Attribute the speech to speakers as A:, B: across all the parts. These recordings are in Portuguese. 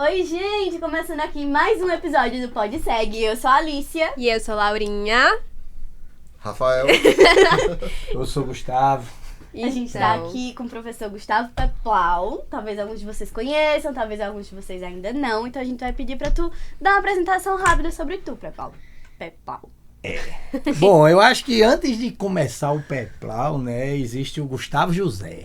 A: Oi, gente! Começando aqui mais um episódio do Pode Segue. Eu sou a Alicia.
B: E eu sou a Laurinha.
C: Rafael.
D: Eu sou o Gustavo.
A: A gente está aqui com o professor Gustavo Peplau. Talvez alguns de vocês conheçam, talvez alguns de vocês ainda não. Então a gente vai pedir pra tu dar uma apresentação rápida sobre tu, Peplau.
D: Bom, eu acho que antes de começar o Peplau, né, existe o Gustavo José.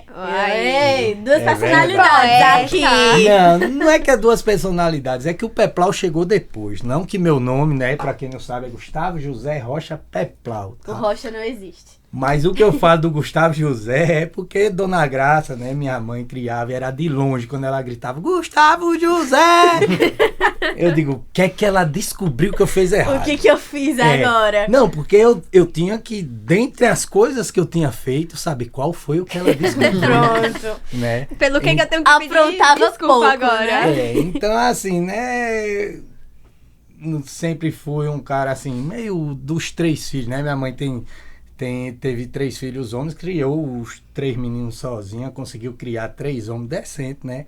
A: Ei, duas personalidades
B: verdade.
A: aqui.
D: Não é que é duas personalidades, é que o Peplau chegou depois. Não que meu nome, né, pra quem não sabe, é Gustavo José Rocha Peplau.
A: O
D: Tá?
A: Rocha não existe.
D: Mas o que eu falo do Gustavo José é porque Dona Graça, né, minha mãe criava, era de longe quando ela gritava, Gustavo José! Eu digo, o que é que ela descobriu que eu fiz errado?
A: O que eu fiz agora?
D: Não, porque eu tinha que, dentre as coisas que eu tinha feito, saber qual foi o que ela descobriu.
A: Pronto.
D: Né?
B: Pelo que eu tenho que pedir
A: Aprontava
B: desculpa
A: pouco,
B: agora.
A: né?
D: Então, assim, né? Sempre fui um cara, assim, meio dos 3 filhos, né? Minha mãe teve 3 filhos homens, criou os 3 meninos sozinha, conseguiu criar 3 homens decentes, né?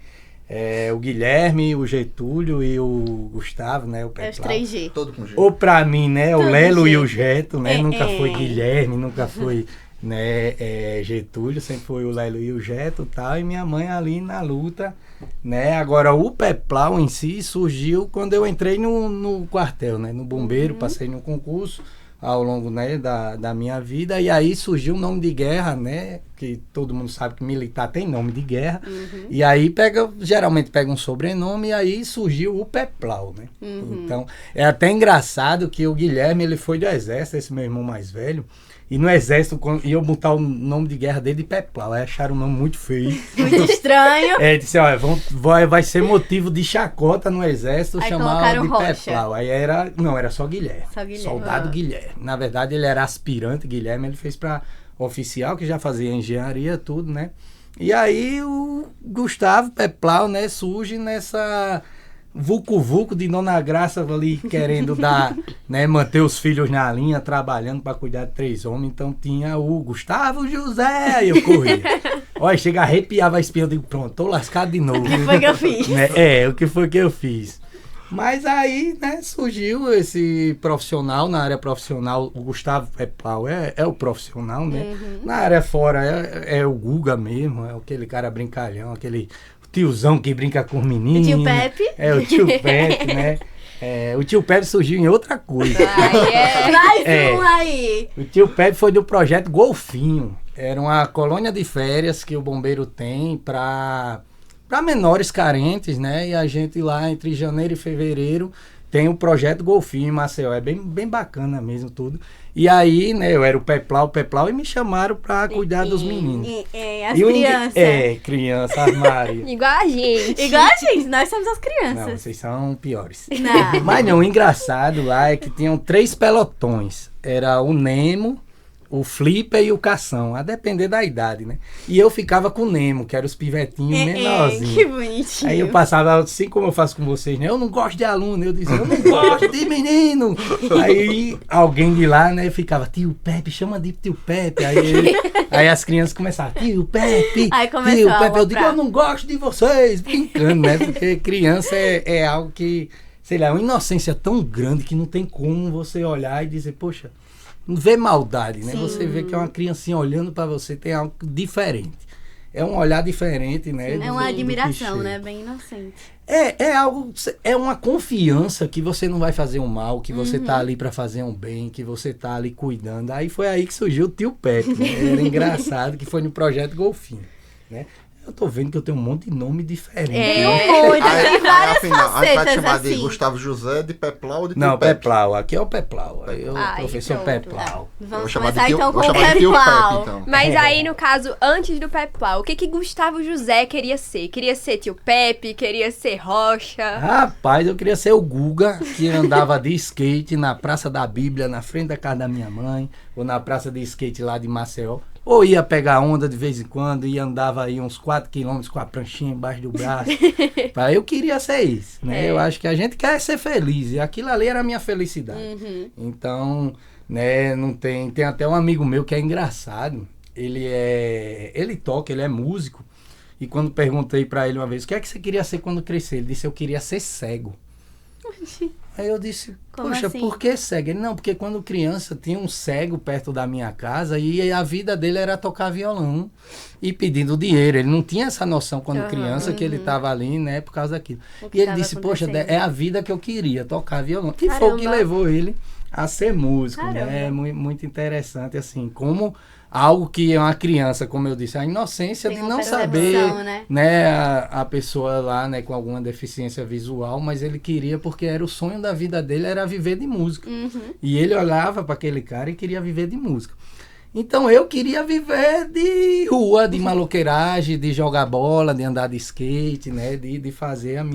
D: O Guilherme, o Getúlio e o Gustavo, né? O
A: É os
D: Peplau.
A: 3G.
C: Todo com jeito.
D: Ou pra mim, né? O
A: Todo
D: Lelo e
A: jeito.
D: o Geto, né? Nunca foi
A: É.
D: Guilherme, nunca foi, né? Getúlio, sempre foi o Lelo e o Geto e tal. E minha mãe ali na luta, né? Agora, o Peplau em si surgiu quando eu entrei no quartel, né? No bombeiro, passei no concurso ao longo, né, da minha vida. E aí surgiu o nome de guerra, né? Que todo mundo sabe que militar tem nome de guerra. E aí geralmente pega um sobrenome e aí surgiu o Peplau, né? Então, é até engraçado que o Guilherme, ele foi do exército, esse meu irmão mais velho. E no exército, iam botar o nome de guerra dele de Peplau. Aí acharam o nome muito feio.
A: Muito estranho.
D: Disse, olha, vai ser motivo de chacota no exército
A: Aí
D: chamar
A: colocaram
D: de
A: Rocha.
D: Peplau. Aí não, era só Guilherme.
A: Só Guilherme.
D: Soldado Guilherme. Na verdade, ele era aspirante, Guilherme, ele fez para oficial, que já fazia engenharia, tudo, né? E aí o Gustavo Peplau, né, surge nessa vucu-vucu de Dona Graça ali querendo né, manter os filhos na linha, trabalhando para cuidar de 3 homens. Então tinha o Gustavo José, aí eu corria. Olha, chega, arrepiava a espinha, eu digo, pronto, tô lascado de novo.
A: O que foi que eu fiz?
D: Né? O que foi que eu fiz? Mas aí, né, surgiu esse profissional, na área profissional, o Gustavo Peplau é o profissional, né? Na área fora é o Guga mesmo, é aquele cara brincalhão, aquele tiozão que brinca com os meninos.
A: O tio Pepe?
D: É, o tio Pepe, né? O tio Pepe surgiu em outra coisa.
A: Mais um aí.
D: O tio Pepe foi do projeto Golfinho. Era uma colônia de férias que o bombeiro tem para menores carentes, né? E a gente lá entre janeiro e fevereiro tem o projeto Golfinho em Maceió. É bem bacana mesmo tudo. E aí, né, eu era o Peplau, e me chamaram para cuidar dos meninos.
A: As
D: E
A: crianças.
D: Crianças, Maria.
B: Igual a gente.
A: Igual a gente, nós somos as
D: Não,
A: crianças.
D: vocês são piores.
A: Não.
D: Mas não, o engraçado lá é que tinham 3 pelotões. Era o Nemo, o Flipper e o Cação, a depender da idade, né? E eu ficava com o Nemo, que era os pivetinhos menorzinhos.
A: Que bonitinho.
D: Aí eu passava, assim como eu faço com vocês, né? Eu não gosto de aluno. Eu dizia, eu não gosto de menino. Aí alguém de lá, né, ficava, tio Pepe, chama de tio Pepe. Aí as crianças começavam, tio Pepe,
A: Aí começou
D: tio
A: a
D: Pepe. Eu digo,
A: aloprar.
D: eu não gosto de vocês, brincando, né? Porque criança é algo que, sei lá, é uma inocência tão grande que não tem como você olhar e dizer, poxa, não vê maldade, né?
A: Sim.
D: Você vê que é uma criancinha olhando pra você, tem algo diferente. É um olhar diferente, né?
A: É uma
D: do
A: admiração,
D: clichê.
A: né? Bem inocente.
D: É algo, é uma confiança que você não vai fazer um mal, que você tá ali pra fazer um bem, que você tá ali cuidando. Aí foi aí que surgiu o tio Pepe, né? Era engraçado que foi no projeto Golfinho, né? Eu tô vendo que eu tenho um monte de nome diferente.
A: Tem
D: né?
A: um monte, tem várias
C: afinal, a gente vai te
A: facetas
C: chamar de
A: assim.
C: Gustavo José, de Peplau ou de
D: Não,
C: tio Pepe?
D: Peplau, aqui é o Peplau. Aí eu,
B: Ai,
D: professor
B: pronto.
D: Peplau.
A: Vamos
C: Vou chamar de
A: começar
C: tio,
A: então com
C: vou
A: o
C: chamar de tio
A: Peplau.
C: Pepe, então.
B: Mas aí, no caso, antes do Peplau, o que Gustavo José queria ser? Queria ser tio Pepe? Queria ser Rocha?
D: Rapaz, eu queria ser o Guga, que andava de skate na Praça da Bíblia, na frente da casa da minha mãe, ou na praça de skate lá de Maceió. Ou ia pegar onda de vez em quando e andava aí uns 4 quilômetros com a pranchinha embaixo do braço. Eu queria ser isso, né? Eu acho que a gente quer ser feliz e aquilo ali era a minha felicidade. Então, né, não tem até um amigo meu que é engraçado. Ele toca, ele é músico. E quando perguntei pra ele uma vez, o que é que você queria ser quando crescer? Ele disse, eu queria ser cego. Aí eu disse,
A: Como
D: poxa,
A: assim?
D: por que cego? Ele, não, porque quando criança tinha um cego perto da minha casa e a vida dele era tocar violão e pedindo dinheiro. Ele não tinha essa noção quando criança que ele estava ali, né, por causa daquilo.
A: O que
D: E ele
A: tava
D: disse, poxa,
A: acontecendo.
D: é a vida que eu queria, tocar violão. E foi o que
B: Caramba.
D: levou ele a ser músico,
A: Caramba.
D: né? É muito interessante, assim, como algo que é uma criança, como eu disse, a inocência
A: Tem
D: de
A: uma
D: não
A: percepção,
D: saber,
A: né?
D: a pessoa lá, né, com alguma deficiência visual, mas ele queria porque era o sonho da vida dele, era viver de música. E ele olhava para aquele cara e queria viver de música. Então eu queria viver de rua, de maloqueiragem, de jogar bola, de andar de skate, né, de fazer as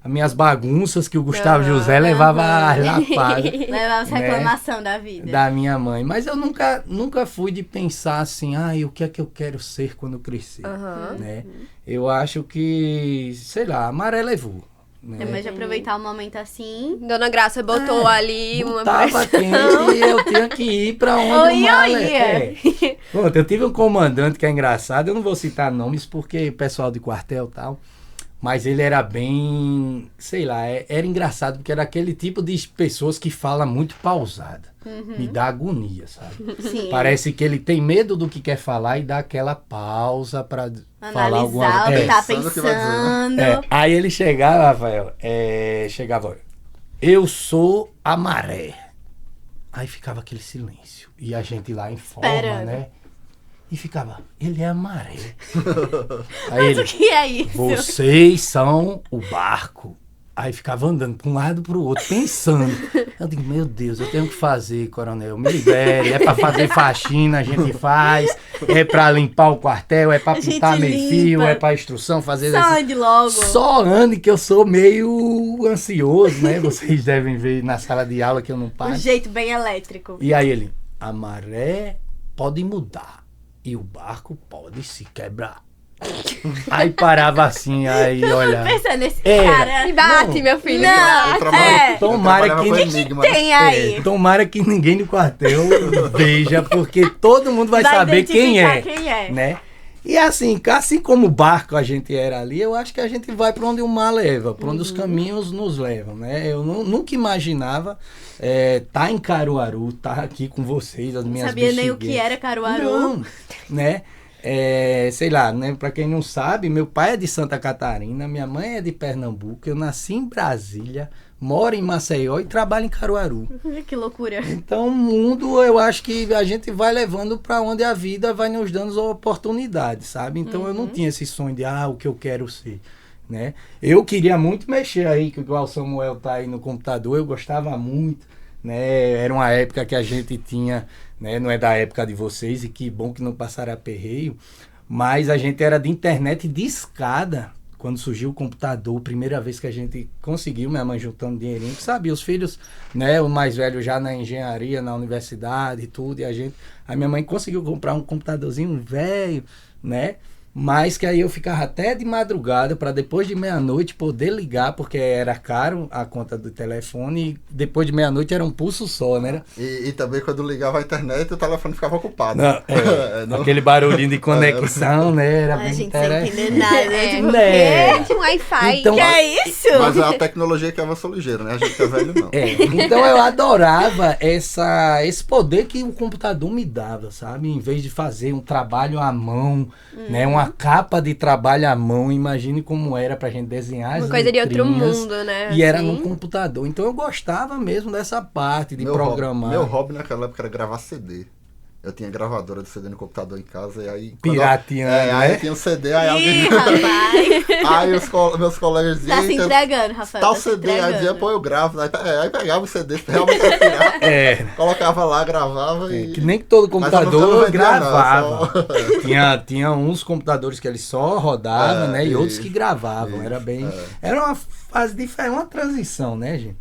D: minhas bagunças que o Gustavo José levava a lapada
A: Levar essa
D: né?
A: reclamação da vida.
D: da minha mãe. Mas eu nunca fui de pensar assim, o que é que eu quero ser quando eu crescer, né? Eu acho que, sei lá, a maré levou. Né?
A: Mas de aproveitar o momento assim.
B: Dona Graça botou ali uma
D: Tava
B: pressão.
D: quente e eu tinha que ir pra onde
A: Oi,
D: o mar
A: oi,
D: Pronto, eu tive um comandante que é engraçado, eu não vou citar nomes porque pessoal de quartel e tal, mas ele era bem, sei lá, era engraçado porque era aquele tipo de pessoas que fala muito pausada. Me dá agonia, sabe?
A: Sim.
D: Parece que ele tem medo do que quer falar e dá aquela pausa pra falar alguma
A: Analisar o que tá
C: Pensando o que vai dizer,
A: pensando.
D: Aí ele chegava, Rafael, eu sou a maré. Aí ficava aquele silêncio. E a gente lá em forma,
A: Esperando.
D: né? E ficava, ele é a maré. Aí ele,
A: O que é isso?
D: vocês são o barco. Aí ficava andando para um lado para o outro, pensando. Eu digo, meu Deus, eu tenho que fazer, coronel, me libere. É para fazer faxina, a gente faz. É para limpar o quartel, é para
A: A gente
D: pintar meio fio,
A: limpa.
D: é para instrução, fazer...
A: Só ande logo.
D: Só ande que eu sou meio ansioso, né? Vocês devem ver na sala de aula que eu não
A: Um
D: paro.
A: jeito bem elétrico.
D: E aí ele, a maré pode mudar e o barco pode se quebrar. Aí parava assim, aí olha.
A: Pensa nesse
D: Era.
A: cara.
B: Me bate, meu filho.
A: Não,
C: Eu trabalhei-
A: é.
C: eu
D: Tomara
C: trabalhava
D: que
C: com
D: ninguém
C: Enigma, né?
A: Tem aí.
D: Tomara que ninguém no quartel veja, porque todo mundo vai saber quem
A: identificar
D: é,
A: quem é.
D: né? E assim como barco a gente era ali, eu acho que a gente vai para onde o mar leva, para onde os caminhos nos levam, né? Eu nunca imaginava tá em Caruaru, tá aqui com vocês, as
A: Não
D: minhas
A: sabia nem o que
D: bexiguentas.
A: era Caruaru.
D: Não, né? Sei lá, né? Pra quem não sabe, meu pai é de Santa Catarina, minha mãe é de Pernambuco, eu nasci em Brasília, moro em Maceió e trabalho em Caruaru.
A: Que loucura.
D: Então o mundo, eu acho que a gente vai levando pra onde a vida vai nos dando oportunidades, sabe? Então eu não tinha esse sonho de, o que eu quero ser, né? Eu queria muito mexer aí, que igual o Samuel tá aí no computador, eu gostava muito, né? Era uma época que a gente tinha, né? Não é da época de vocês, e que bom que não passaram aperreio, mas a gente era de internet de escada. Quando surgiu o computador, primeira vez que a gente conseguiu, minha mãe juntando dinheirinho, que sabia, os filhos, né, o mais velho já na engenharia, na universidade e tudo, e a minha mãe conseguiu comprar um computadorzinho velho, né, mas que aí eu ficava até de madrugada para depois de meia-noite poder ligar, porque era caro a conta do telefone, e depois de meia-noite era um pulso só, né?
C: E também quando ligava a internet o telefone ficava ocupado.
D: Não,
C: Não.
D: aquele barulhinho de conexão, né, era
A: A
D: bem
A: gente sem
D: interessante.
A: entender nada. Tipo,
D: Né?
B: Tinha um Wi-Fi.
D: Então,
A: que é isso?
C: Mas a tecnologia que avançou ligeiro, né? A gente que é velho não.
D: Então eu adorava esse poder que o computador me dava, sabe? Em vez de fazer um trabalho à mão, né? Uma capa de trabalho à mão, imagine como era pra gente desenhar as
B: Uma coisa de outro
D: letrinhas.
B: mundo, né?
D: E era
B: assim.
D: no computador. Então eu gostava mesmo dessa parte de
C: Meu
D: programar.
C: Meu hobby naquela época era gravar CD. Eu tinha gravadora de CD no computador em casa e aí...
D: Pirateando,
C: Aí
D: né?
C: tinha um CD, aí alguém...
A: Ih, rapaz.
C: Aí meus colegas diziam...
A: Tá se entregando, Rafael.
C: Tá o
A: tá se
C: CD, aí
A: entregando.
C: dizia, pô, eu gravo. Aí pegava o CD, realmente era pirata. Colocava lá, gravava e...
D: Que nem que todo
C: Mas eu não
D: computador
C: vendia, não,
D: gravava.
C: só-
D: Tinha uns computadores que eles só rodavam, né? E outros que gravavam. Era bem. Era uma fase diferente, uma transição, né, gente?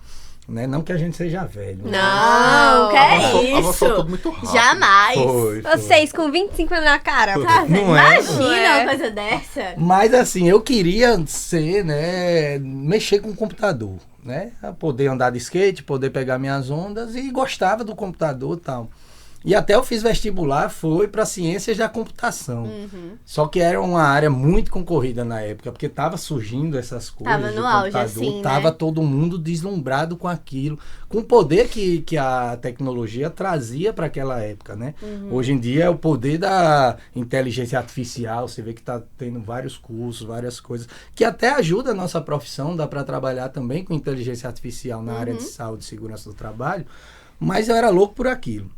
D: Né? Não que a gente seja velho. né?
A: Não, que é
C: Avançou
A: isso?
C: tudo muito rápido.
A: Jamais.
D: Foi.
B: Vocês com 25 anos na cara.
D: Não é?
A: Imagina
B: É.
A: uma coisa dessa.
D: Mas assim, eu queria ser, né? Mexer com o computador, né? Poder andar de skate, poder pegar minhas ondas e gostava do computador e tal. E até eu fiz vestibular, foi para ciências da computação. Só que era uma área muito concorrida na época, porque tava surgindo essas coisas.
A: Tava no auge, assim,
D: tava
A: né?
D: todo mundo deslumbrado com aquilo, com o poder que a tecnologia trazia para aquela época, né? Hoje em dia é o poder da inteligência artificial, você vê que tá tendo vários cursos, várias coisas, que até ajuda a nossa profissão, dá para trabalhar também com inteligência artificial na área de saúde e segurança do trabalho, mas eu era louco por aquilo.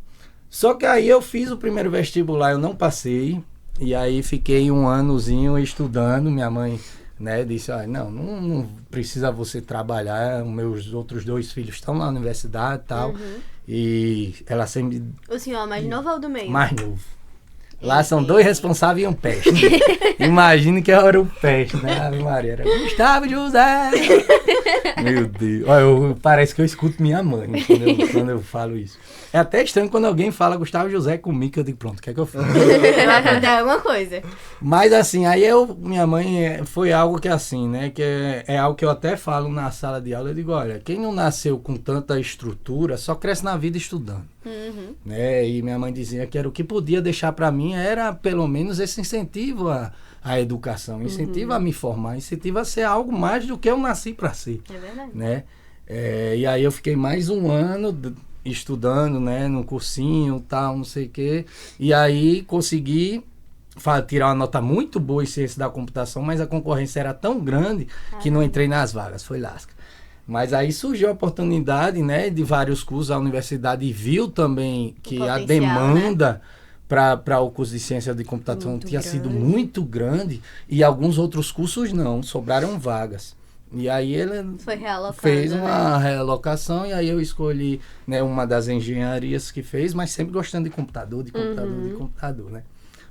D: Só que aí eu fiz o primeiro vestibular, eu não passei, e aí fiquei um anozinho estudando. Minha mãe, né, disse, não precisa você trabalhar, os meus outros 2 filhos estão na universidade e tal, e ela sempre...
A: O senhor é mais novo ou do meio?
D: Mais novo. Lá são 2 responsáveis e um peste. Imagine que era o peste, né? Ave Maria, era Gustavo José. Meu Deus. Olha, parece que eu escuto minha mãe quando eu falo isso. É até estranho quando alguém fala Gustavo José comigo, que eu digo, pronto, o que é que eu faço?
A: Vai aprender alguma coisa.
D: Mas assim, aí minha mãe foi algo que assim, né? Que é algo que eu até falo na sala de aula. Eu digo, olha, quem não nasceu com tanta estrutura só cresce na vida estudando. Né? E minha mãe dizia que era o que podia deixar para mim era pelo menos esse incentivo à educação, incentivo a me formar, incentivo a ser algo mais do que eu nasci para ser.
A: É verdade.
D: Né? E aí eu fiquei mais um ano estudando, né, num cursinho, tal, não sei o quê, e aí consegui tirar uma nota muito boa em ciência da computação, mas a concorrência era tão grande que não entrei nas vagas, foi lasca. Mas aí surgiu a oportunidade, né, de vários cursos, a universidade viu também que a demanda, né, para o curso de ciência de computação muito tinha sido muito grande, e alguns outros cursos não, sobraram vagas. E aí ele fez uma realocação, e aí eu escolhi, né, uma das engenharias que fez, mas sempre gostando de computador, de computador, né?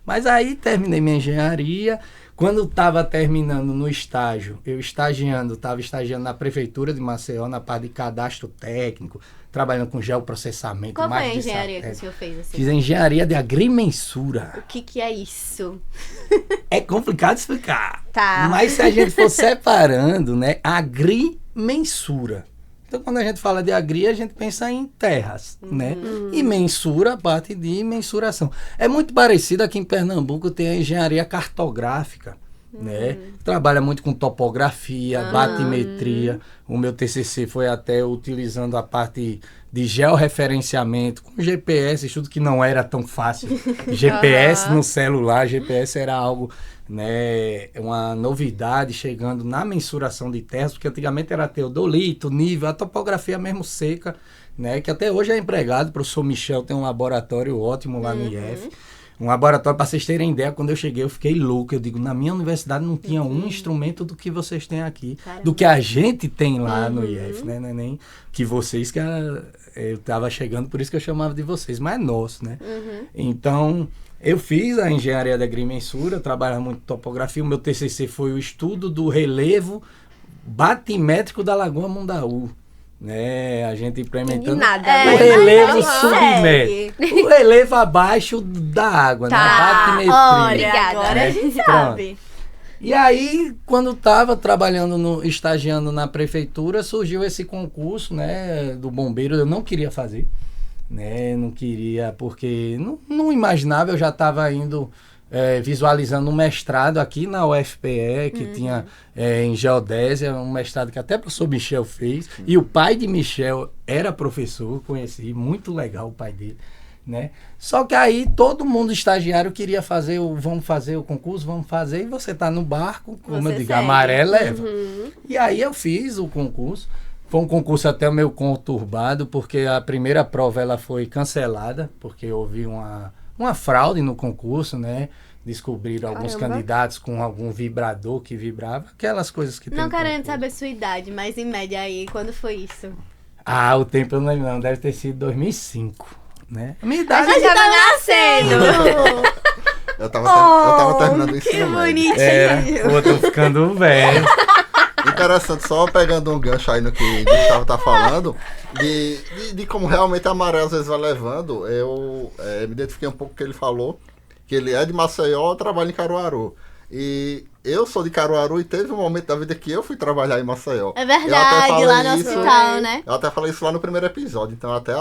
D: Mas aí terminei minha engenharia. Quando estava terminando no estágio, estava estagiando na prefeitura de Maceió, na parte de cadastro técnico, trabalhando com geoprocessamento.
A: Qual foi a engenharia que o senhor fez? Assim?
D: Fiz a engenharia de agrimensura.
A: O que é isso?
D: É complicado explicar.
A: Tá.
D: Mas se a gente for separando, né, agrimensura. Então, quando a gente fala de agri, a gente pensa em terras, né? E mensura, a parte de mensuração. É muito parecido aqui em Pernambuco, tem a engenharia cartográfica, né? Trabalha muito com topografia, batimetria. O meu TCC foi até utilizando a parte de georreferenciamento, com GPS, estudo que não era tão fácil. GPS no celular, GPS era algo, né, uma novidade chegando na mensuração de terras, porque antigamente era teodolito, nível, a topografia mesmo seca, né, que até hoje é empregado. O professor Michel tem um laboratório ótimo lá no IF. Um laboratório, para vocês terem ideia, quando eu cheguei eu fiquei louco. Eu digo, na minha universidade não tinha um instrumento do que vocês têm aqui. Caramba. Do que a gente tem lá no IF, né? Não é nem que vocês, que eu estava chegando, por isso que eu chamava de vocês, mas é nosso, né? Então, eu fiz a engenharia da agrimensura, trabalhava muito em topografia. O meu TCC foi o estudo do relevo batimétrico da Lagoa Mundaú. Né, a gente implementando o relevo submétrico, o relevo abaixo da água, né, a batimetria.
A: Olha, agora a gente sabe.
D: E aí, quando estava trabalhando, estagiando na prefeitura, surgiu esse concurso, né, do bombeiro. Eu não queria fazer, né, não queria, porque não imaginava. Eu já estava indo visualizando um mestrado aqui na UFPE, que tinha em geodésia, um mestrado que até o professor Michel fez, e o pai de Michel era professor, conheci, muito legal o pai dele, né? Só que aí todo mundo estagiário queria fazer vamos fazer o concurso, vamos fazer, e você tá no barco, como eu digo, a maré leva. E aí eu fiz o concurso. Foi um concurso até meio conturbado, porque a primeira prova ela foi cancelada, porque houve uma fraude no concurso, né? Descobriram alguns candidatos com algum vibrador que vibrava, aquelas coisas que tem.
A: Não querendo saber sua idade, mas em média aí, quando foi isso?
D: O tempo eu não lembro, não, deve ter sido 2005, né? A minha idade...
A: A gente tava nascendo!
C: Eu tava terminando o ensino médio.
A: Bonitinho!
D: Eu tô ficando velho.
C: Interessante, só pegando um gancho aí no que o Gustavo tá falando, de como realmente a maré às vezes vai levando. Eu me identifiquei um pouco com o que ele falou, que ele é de Maceió, trabalha em Caruaru. E eu sou de Caruaru e teve um momento da vida que eu fui trabalhar em Maceió.
A: É
C: Eu até
A: verdade,
C: falei
A: lá no
C: isso-
A: hospital, né?
C: Eu até falei isso lá no primeiro episódio, então até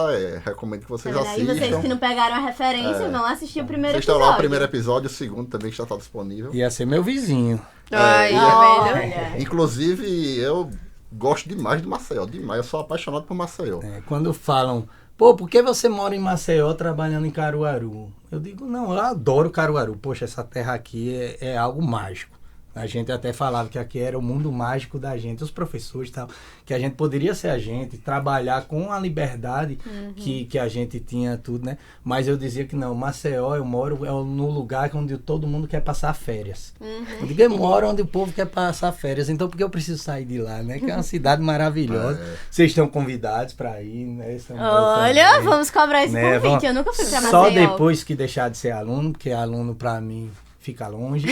C: recomendo que vocês
A: Tá vendo? Aí
C: assistam.
A: vocês que não pegaram a referência, vão assistir o primeiro
C: Vocês estão
A: episódio.
C: lá o primeiro episódio, o segundo também já está disponível.
D: Ia ser meu vizinho.
B: Ai,
C: e
B: tá vendo?
A: Olha.
C: Inclusive, eu gosto demais de Maceió, demais. Eu sou apaixonado por Maceió.
D: Quando falam, pô, por que você mora em Maceió trabalhando em Caruaru? Eu digo, não, eu adoro Caruaru. Poxa, essa terra aqui é algo mágico. A gente até falava que aqui era o mundo mágico da gente, os professores e tal, que a gente poderia ser a gente, trabalhar com a liberdade que a gente tinha, tudo, né? Mas eu dizia que não, Maceió, eu moro no lugar onde todo mundo quer passar férias. Eu digo, eu moro onde o povo quer passar férias, então por que eu preciso sair de lá, né? Que é uma cidade maravilhosa. Vocês estão convidados para ir, né?
A: Olha, vamos cobrar esse
D: Né,
A: convite. Eu nunca fui pra
D: Só
A: Maceió.
D: depois que deixar de ser aluno, porque aluno pra mim fica longe.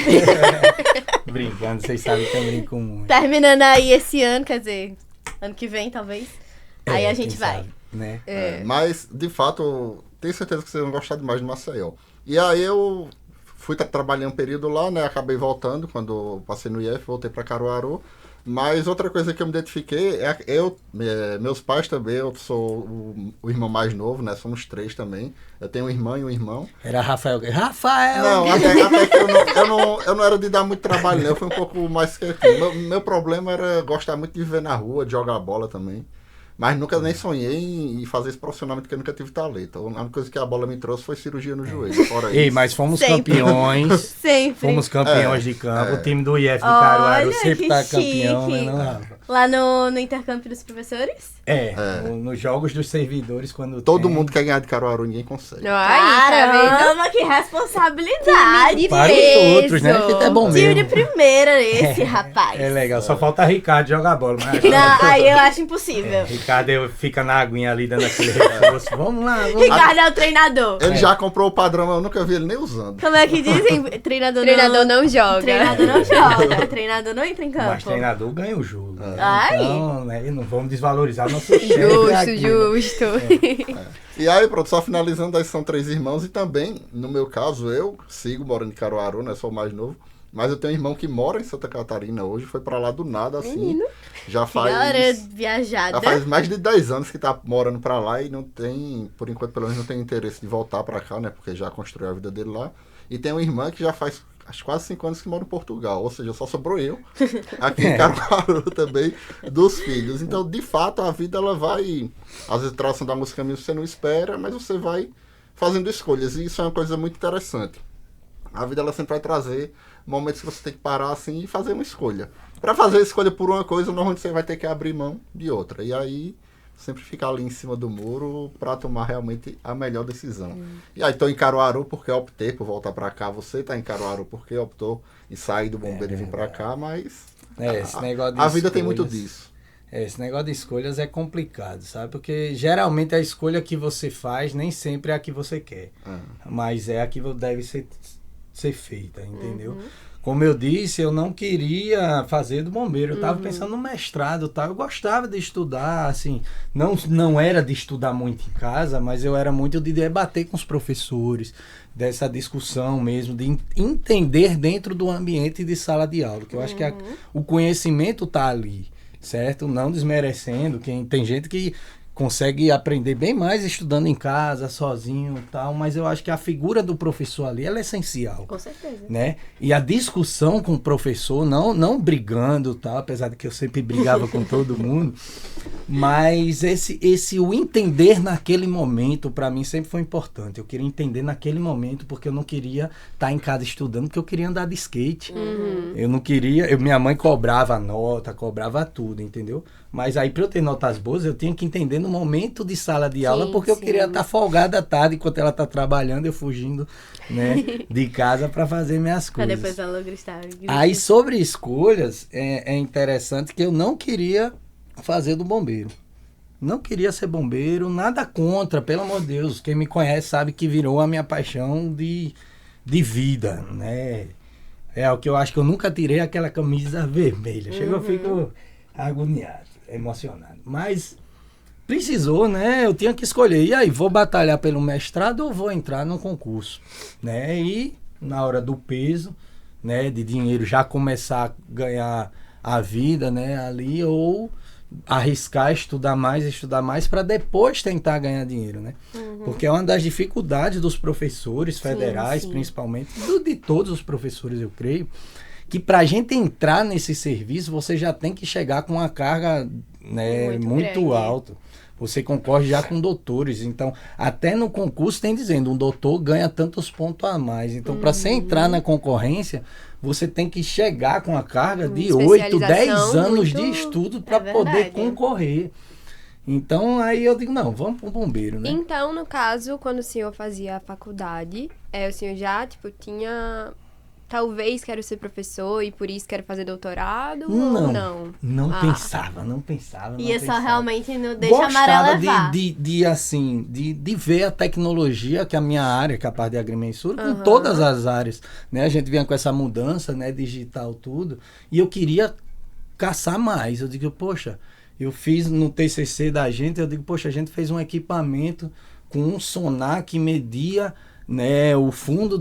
D: Brincando, vocês sabem que eu brinco muito.
A: Terminando aí esse ano, quer dizer, ano que vem, talvez. Aí a gente
D: quem
A: vai.
D: sabe, né?
C: Mas, de fato, eu tenho certeza que vocês vão gostar demais de Maceió. E aí eu fui trabalhar um período lá, né? Acabei voltando quando eu passei no IF, voltei para Caruaru. Mas outra coisa que eu me identifiquei é meus pais também, eu sou o irmão mais novo, né? Somos 3 também. Eu tenho um irmão e um irmão.
D: Era Rafael. Rafael!
C: Não, até que eu não era de dar muito trabalho, né? Eu fui um pouco mais quietinho. Meu problema era gostar muito de viver na rua, de jogar bola também. Mas nunca nem sonhei em fazer isso profissionalmente, porque eu nunca tive talento. A única coisa que a bola me trouxe foi cirurgia no joelho. Fora
D: Ei,
C: isso.
D: mas fomos
A: Sempre.
D: campeões.
A: Sempre.
D: Fomos campeões de campo. O time do IF de Caruaru
A: Olha,
D: sempre
A: que
D: tá campeão,
A: chique.
D: né, não, Rafa?
A: Lá no intercâmbio dos professores?
D: Nos jogos dos servidores, quando
C: Todo
D: tem.
C: mundo quer ganhar de Caruaru, ninguém consegue.
B: Ai, tá vendo?
A: Caramba, que responsabilidade.
D: Para os outros, né? Que é bom
A: Time de
D: mesmo.
A: primeira esse, rapaz.
D: É legal, só falta Ricardo jogar bola. Mas
A: Não, aí eu acho impossível.
D: Ricardo fica na aguinha ali dando aquele reforço. Vamos lá, vamos lá.
A: Ricardo é o treinador.
C: Ele já comprou o padrão, mas eu nunca vi ele nem usando.
A: Como é que dizem? Treinador
B: Não joga.
A: Treinador não joga. Treinador não entra em campo.
D: Mas treinador ganha o jogo.
A: Ai.
D: Então, né, não vamos desvalorizar nosso chefe
B: Justo,
D: aqui, né?
B: justo.
C: E aí, pronto, só finalizando, aí são 3 irmãos. E também, no meu caso, eu sigo morando em Caruaru, né? Sou o mais novo. Mas eu tenho um irmão que mora em Santa Catarina hoje. Foi pra lá do nada, assim.
A: Menino.
C: Já
A: Galera
C: faz...
A: viajada.
C: Já faz mais de 10 anos que tá morando pra lá e não tem, por enquanto pelo menos não tem interesse de voltar pra cá, né? Porque já construiu a vida dele lá. E tem uma irmã que já faz acho quase 5 anos que mora em Portugal. Ou seja, só sobrou eu aqui em Caruaru também dos filhos. Então, de fato, a vida ela vai, às vezes traçando alguns caminhos que você não espera, mas você vai fazendo escolhas. E isso é uma coisa muito interessante. A vida ela sempre vai trazer momentos que você tem que parar assim e fazer uma escolha. Para fazer a escolha por uma coisa, normalmente você vai ter que abrir mão de outra. E aí, sempre ficar ali em cima do muro para tomar realmente a melhor decisão. E aí, estou em Caruaru porque eu optei por voltar para cá. Você está em Caruaru porque optou em sair do bombeiro e vir para cá, mas
D: Esse negócio de
C: a vida tem muito
D: escolhas-
C: disso.
D: Esse negócio de escolhas é complicado, sabe? Porque geralmente a escolha que você faz nem sempre é a que você quer. Mas é a que deve ser feita, entendeu? Como eu disse, eu não queria fazer do bombeiro. Eu estava pensando no mestrado, tá? Eu gostava de estudar, assim, não era de estudar muito em casa, mas eu era muito de debater com os professores, dessa discussão mesmo, de entender dentro do ambiente de sala de aula, que eu acho que o conhecimento tá ali, certo? Não desmerecendo, tem gente que consegue aprender bem mais estudando em casa, sozinho e tal, mas eu acho que a figura do professor ali, ela é essencial.
A: Com certeza.
D: Né? E a discussão com o professor, não brigando, tal, apesar de que eu sempre brigava com todo mundo, mas o entender naquele momento, para mim, sempre foi importante. Eu queria entender naquele momento, porque eu não queria estar em casa estudando, porque eu queria andar de skate. Eu não queria... minha mãe cobrava nota, cobrava tudo, entendeu? Mas aí, para eu ter notas boas, eu tinha que entender no momento de sala de aula,
A: Sim,
D: porque eu
A: sim.
D: queria estar folgada à tarde, enquanto ela está trabalhando, eu fugindo, né, de casa para fazer minhas
A: Pra
D: coisas.
A: depois ela gritar.
D: Aí, sobre escolhas, é interessante que eu não queria fazer do bombeiro. Não queria ser bombeiro, nada contra, pelo amor de Deus. Quem me conhece sabe que virou a minha paixão de vida, né? É o que eu acho que eu nunca tirei aquela camisa vermelha. Chega, eu fico agoniado, emocionado. Mas precisou, né? Eu tinha que escolher. E aí, vou batalhar pelo mestrado ou vou entrar num concurso? Né? E na hora do peso, né, de dinheiro, já começar a ganhar a vida, né, ali, ou arriscar estudar mais para depois tentar ganhar dinheiro, né? Porque é uma das dificuldades dos professores federais, principalmente, de todos os professores, eu creio, que para a gente entrar nesse serviço, você já tem que chegar com uma carga, né, muito alta. Você concorre já com doutores. Então, até no concurso tem dizendo, um doutor ganha tantos pontos a mais. Então, para você entrar na concorrência, você tem que chegar com a carga de 8, 10 anos de estudo para poder concorrer. Então, aí eu digo, não, vamos pro bombeiro, né?
B: Então, no caso, quando o senhor fazia a faculdade, o senhor já, tinha... Talvez quero ser professor e por isso quero fazer doutorado?
D: Não pensava.
A: E só realmente não deixa a maré levar.
D: De ver a tecnologia, que é a minha área, que é a parte de agrimensura, com todas as áreas, né? A gente vinha com essa mudança, né, digital, tudo, e eu queria caçar mais. Eu digo, poxa, eu fiz no TCC da gente, eu digo, poxa, a gente fez um equipamento com um sonar que media, né, o fundo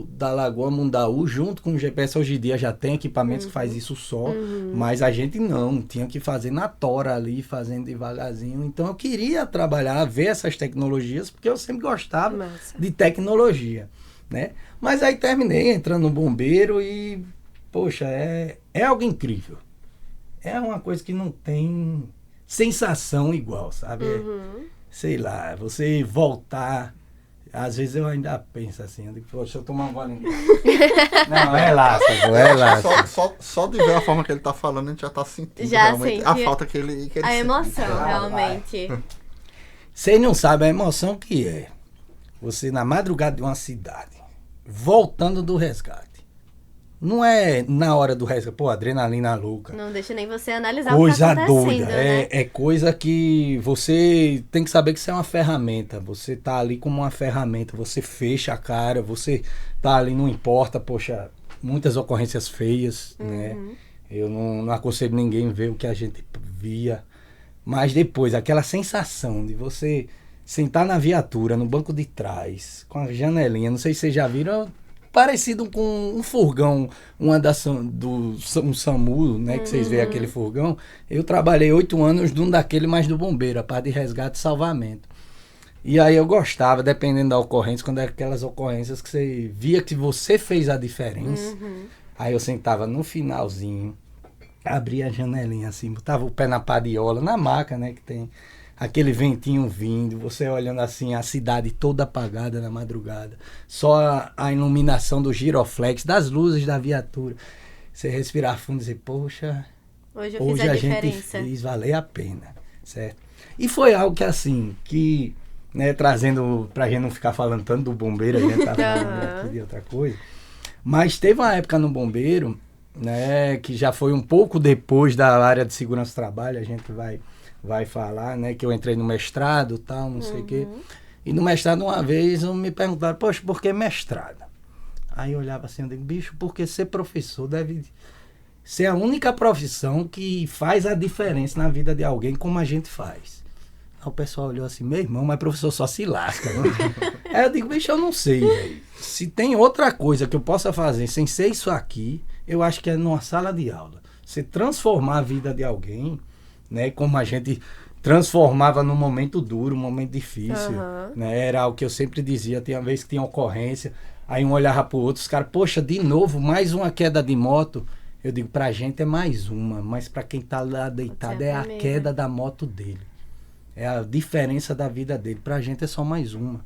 D: da Lagoa Mundaú junto com o GPS. Hoje em dia já tem equipamentos que faz isso só, mas a gente não, tinha que fazer na tora ali, fazendo devagarzinho. Então eu queria trabalhar, ver essas tecnologias, porque eu sempre gostava de tecnologia, né? Mas aí terminei entrando no bombeiro e, poxa, é algo incrível. É uma coisa que não tem sensação igual, sabe? Sei lá, você voltar... Às vezes eu ainda penso assim, eu digo, poxa, deixa eu tomar um golinho. Não, relaxa.
C: Só de ver a forma que ele tá falando, a gente já tá sentindo realmente a falta que ele
A: a emoção, realmente.
D: Vocês não sabem a emoção que é. Você na madrugada de uma cidade, voltando do resgate. Não é na hora do resgate, pô, adrenalina louca.
A: Não deixa nem você analisar
D: coisa
A: o que tá acontecendo,
D: doida,
A: né?
D: É coisa que você tem que saber que isso é uma ferramenta. Você tá ali como uma ferramenta, você fecha a cara, você tá ali, não importa, poxa, muitas ocorrências feias, né? Eu não aconselho ninguém ver o que a gente via. Mas depois, aquela sensação de você sentar na viatura, no banco de trás, com a janelinha, não sei se vocês já viram... Parecido com um furgão, um SAMU, né? Que vocês veem aquele furgão. Eu trabalhei 8 anos de um daquele, mais do bombeiro, a parte de resgate e salvamento. E aí eu gostava, dependendo da ocorrência, quando era aquelas ocorrências que você via que você fez a diferença. Aí eu sentava no finalzinho, abria a janelinha assim, botava o pé na padiola, na maca, né? Que tem aquele ventinho vindo, você olhando assim, a cidade toda apagada na madrugada, só a iluminação do giroflex, das luzes da viatura. Você respirar fundo e dizer, poxa, hoje a gente fez valer a pena, certo? E foi algo que assim, que, né, trazendo, pra gente não ficar falando tanto do bombeiro, a gente tá falando aqui de outra coisa, mas teve uma época no bombeiro, né, que já foi um pouco depois da área de segurança do trabalho, a gente vai falar, né, que eu entrei no mestrado, tal, não sei o quê. E no mestrado, uma vez, me perguntaram, poxa, por que mestrado? Aí eu olhava assim, eu digo, bicho, porque ser professor deve ser a única profissão que faz a diferença na vida de alguém, como a gente faz. Aí o pessoal olhou assim, meu irmão, mas professor só se lasca, né? Aí eu digo, bicho, eu não sei, véio. Se tem outra coisa que eu possa fazer sem ser isso aqui, eu acho que é numa sala de aula. Você transformar a vida de alguém, né, como a gente transformava num momento duro, um momento difícil, né, era o que eu sempre dizia, tinha vez que tinha ocorrência, aí um olhava pro outro, os caras, poxa, de novo, mais uma queda de moto, eu digo, pra gente é mais uma, mas pra quem tá lá deitado é a queda da moto dele, é a diferença da vida dele, pra gente é só mais uma,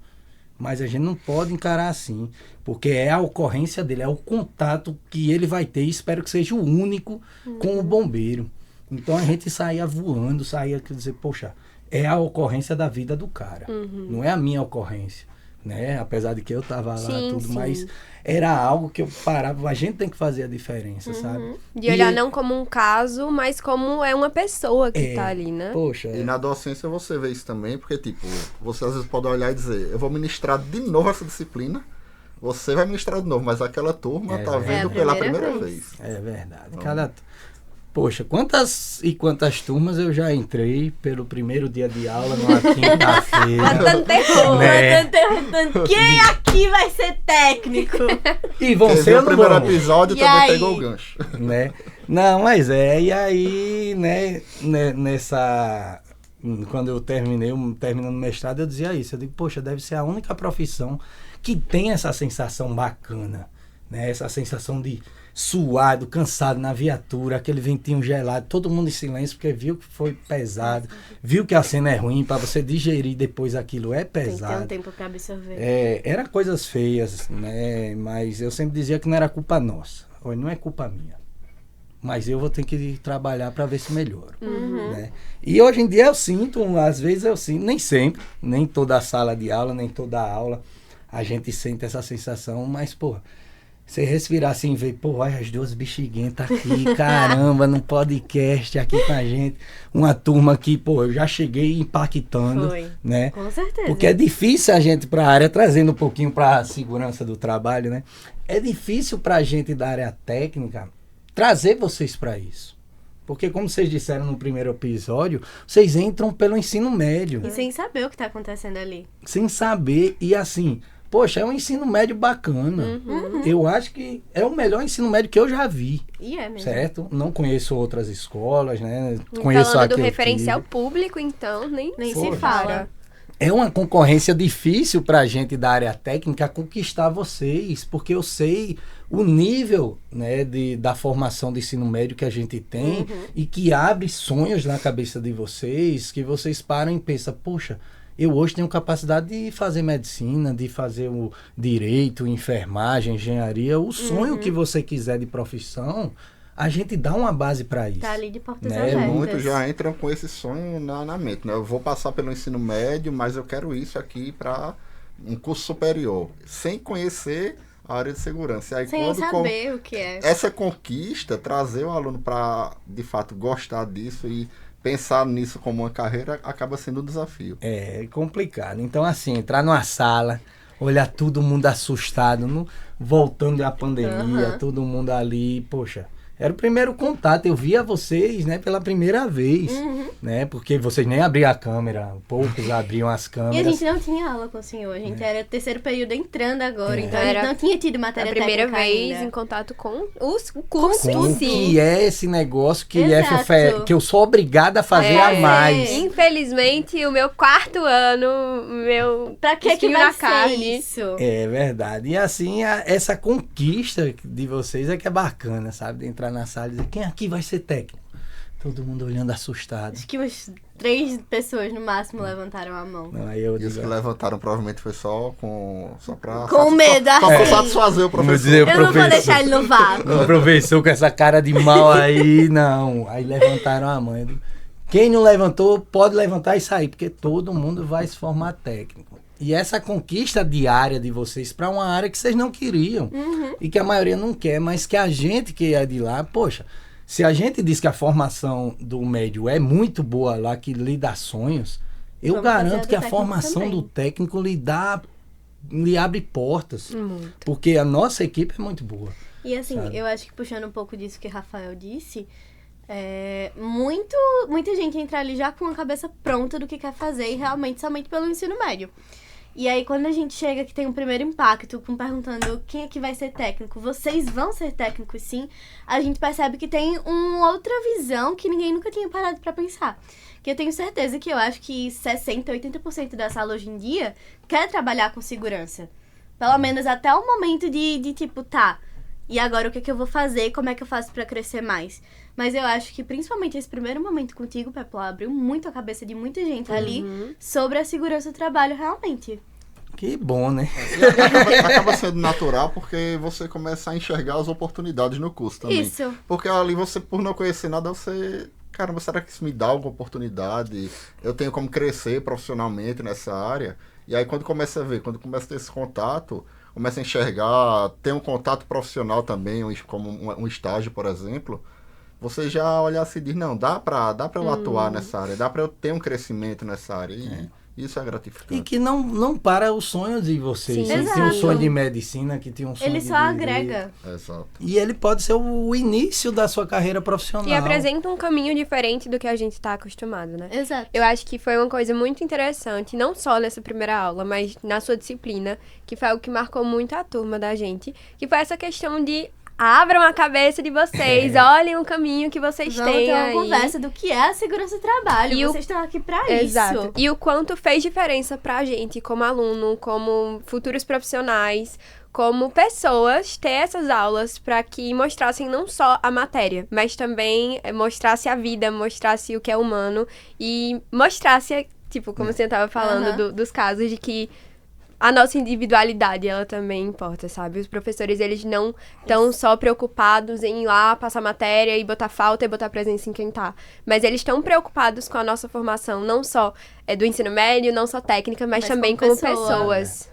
D: mas a gente não pode encarar assim, porque é a ocorrência dele, é o contato que ele vai ter, e espero que seja o único com o bombeiro. Então a gente saía voando, quer dizer, poxa, é a ocorrência da vida do cara, não é a minha ocorrência, né? Apesar de que eu tava lá, mas era algo que eu parava, a gente tem que fazer a diferença, sabe?
B: De olhar não como um caso, mas como é uma pessoa que tá ali, né?
D: Poxa.
C: E na docência você vê isso também, porque tipo, você às vezes pode olhar e dizer, eu vou ministrar de novo essa disciplina, você vai ministrar de novo, mas aquela turma tá vendo pela primeira vez.
D: É verdade. Poxa, quantas e quantas turmas eu já entrei pelo primeiro dia de aula numa quinta-feira.
B: Botando terror.
D: Né?
A: Perguntando quem aqui vai ser técnico?
D: E vão
C: Quem
D: ser
C: viu
D: ou
C: o
D: não
C: primeiro
D: vão?
C: episódio
A: E
C: também
A: aí?
C: pegou o gancho.
D: Né? Não, mas e aí, né, nessa... Quando eu terminando o mestrado, eu dizia isso. Eu digo, poxa, deve ser a única profissão que tem essa sensação bacana, né? Essa sensação de suado, cansado na viatura, aquele ventinho gelado, todo mundo em silêncio, porque viu que foi pesado, viu que a cena é ruim, para você digerir depois aquilo é
A: Tem que ter
D: pesado.
A: um tempo pra absorver.
D: Era coisas feias, né? Mas eu sempre dizia que não era culpa nossa. Olha, não é culpa minha. Mas eu vou ter que trabalhar para ver se melhoro. Né? E hoje em dia eu sinto, às vezes eu sinto, nem sempre, nem toda a sala de aula, nem toda a aula, a gente sente essa sensação, mas, pô, você respirar assim e ver, pô, olha as duas bexiguentas aqui, caramba, no podcast aqui com a gente. Uma turma que, pô, eu já cheguei impactando,
A: Foi.
D: né?
A: Com certeza.
D: Porque é difícil a gente para a área, trazendo um pouquinho para a segurança do trabalho, né? É difícil para a gente da área técnica trazer vocês para isso. Porque, como vocês disseram no primeiro episódio, vocês entram pelo ensino médio.
A: E sem saber o que tá acontecendo ali.
D: Sem saber, e assim, poxa, é um ensino médio bacana. Eu acho que é o melhor ensino médio que eu já vi,
A: E é mesmo.
D: certo? Não conheço outras escolas, né? Conheço
B: Falando
D: a
B: do
D: que eu
B: referencial
D: tive.
B: público, então, nem
A: Nem
B: se
A: se
D: Poxa.
A: fala.
D: É uma concorrência difícil pra gente da área técnica conquistar vocês, porque eu sei o nível, né, da formação de ensino médio que a gente tem e que abre sonhos na cabeça de vocês, que vocês param e pensam, poxa, eu hoje tenho capacidade de fazer medicina, de fazer o direito, enfermagem, engenharia, o sonho que você quiser de profissão, a gente dá uma base para isso.
A: Tá ali de portas
D: Né,
A: abertas.
C: Muitos já entram com esse sonho na mente, né? Eu vou passar pelo ensino médio, mas eu quero isso aqui para um curso superior, sem conhecer a área de segurança. E aí,
A: Sem
C: quando
A: saber o que é.
C: essa conquista, trazer o aluno para, de fato, gostar disso e pensar nisso como uma carreira, acaba sendo um desafio.
D: É complicado. Então, assim, entrar numa sala, olhar todo mundo assustado, voltando da pandemia, todo mundo ali, poxa, era o primeiro contato. Eu via vocês, né, pela primeira vez, né, porque vocês nem abriam a câmera, poucos abriam as
A: E a
D: câmeras.
A: gente não tinha aula com o senhor. A gente era terceiro período entrando agora.
D: É.
A: Então a gente
B: Era
A: não tinha tido
B: a
A: matéria
B: primeira
A: técnica
B: vez
A: ainda.
B: em contato com o curso
D: Com
B: em
D: o
B: si.
D: que é esse negócio que,
A: Exato.
D: que eu sou obrigada a fazer a mais.
B: Infelizmente, o meu quarto ano, meu
A: Pra que
B: espinho
A: vai
B: na
A: ser
B: carne.
A: isso?
D: É verdade. E assim, essa conquista de vocês é que é bacana, sabe? De entrar na sala e dizer, quem aqui vai ser técnico? Todo mundo olhando assustado.
A: Acho que umas 3 pessoas no máximo levantaram a mão.
D: Não, aí eu
C: E os
D: digo,
C: que levantaram provavelmente foi só pra
A: Com medo,
C: só pra
A: assim.
C: satisfazer o
D: Vamos
C: professor.
D: dizer,
A: Eu não vou
D: professor.
A: deixar ele no vácuo.
D: O professor com essa cara de mal aí, não. Aí levantaram a mão. Eu digo, quem não levantou, pode levantar e sair, porque todo mundo vai se formar técnico. E essa conquista diária de vocês para uma área que vocês não queriam e que a maioria não quer, mas que a gente que é de lá, poxa, se a gente diz que a formação do médio é muito boa lá, que lhe dá sonhos, eu
A: Vamos fazer a
D: garanto
A: do
D: que a
A: técnico
D: formação
A: também.
D: do técnico lhe abre portas.
B: Muito.
D: Porque a nossa equipe é muito boa.
A: E assim,
D: Sabe?
A: eu acho que puxando um pouco disso que o Rafael disse, muita gente entra ali já com a cabeça pronta do que quer fazer e realmente somente pelo ensino médio. E aí, quando a gente chega que tem um primeiro impacto, perguntando quem é que vai ser técnico, vocês vão ser técnicos sim, a gente percebe que tem uma outra visão que ninguém nunca tinha parado pra pensar. Que eu tenho certeza que eu acho que 60%, 80% da sala hoje em dia quer trabalhar com segurança. Pelo menos até o momento de tipo, tá, e agora o que eu vou fazer? Como é que eu faço pra crescer mais? Mas eu acho que principalmente esse primeiro momento contigo, Pepla, abriu muito a cabeça de muita gente ali sobre a segurança do trabalho realmente.
D: Que bom, né?
C: E acaba sendo natural porque você começa a enxergar as oportunidades no curso também.
A: Isso.
C: Porque ali você, por não conhecer nada, você... Caramba, será que isso me dá alguma oportunidade? Eu tenho como crescer profissionalmente nessa área? E aí quando começa a ver, quando começa a ter esse contato, começa a enxergar, ter um contato profissional também, como um estágio, por exemplo, você já olha assim e diz, não, dá pra eu atuar nessa área, dá pra eu ter um crescimento nessa área. Isso é gratificante.
D: E que não para o sonho de vocês.
B: Sim.
D: Ele tem um
A: Exato.
D: sonho de medicina, que tem um sonho
A: Ele
D: de
A: só
D: viver.
A: agrega.
C: Exato.
D: E ele pode ser o início da sua carreira profissional.
B: E apresenta um caminho diferente do que a gente tá acostumado, né?
A: Exato.
B: Eu acho que foi uma coisa muito interessante, não só nessa primeira aula, mas na sua disciplina, que foi algo que marcou muito a turma da gente, que foi essa questão de abram a cabeça de vocês, olhem o caminho que vocês
A: Vamos
B: têm
A: ter uma
B: aí.
A: conversa do que é a segurança do trabalho.
B: E
A: Vocês estão aqui pra
B: Exato.
A: isso.
B: E o quanto fez diferença pra gente, como aluno, como futuros profissionais, como pessoas, ter essas aulas pra que mostrassem não só a matéria, mas também mostrasse a vida, mostrasse o que é humano e mostrasse, tipo, como você tava falando dos casos de que a nossa individualidade, ela também importa, sabe? Os professores, eles não estão só preocupados em ir lá, passar matéria e botar falta e botar presença em quem tá. Mas eles estão preocupados com a nossa formação, não só do ensino médio, não só técnica, mas também como pessoas.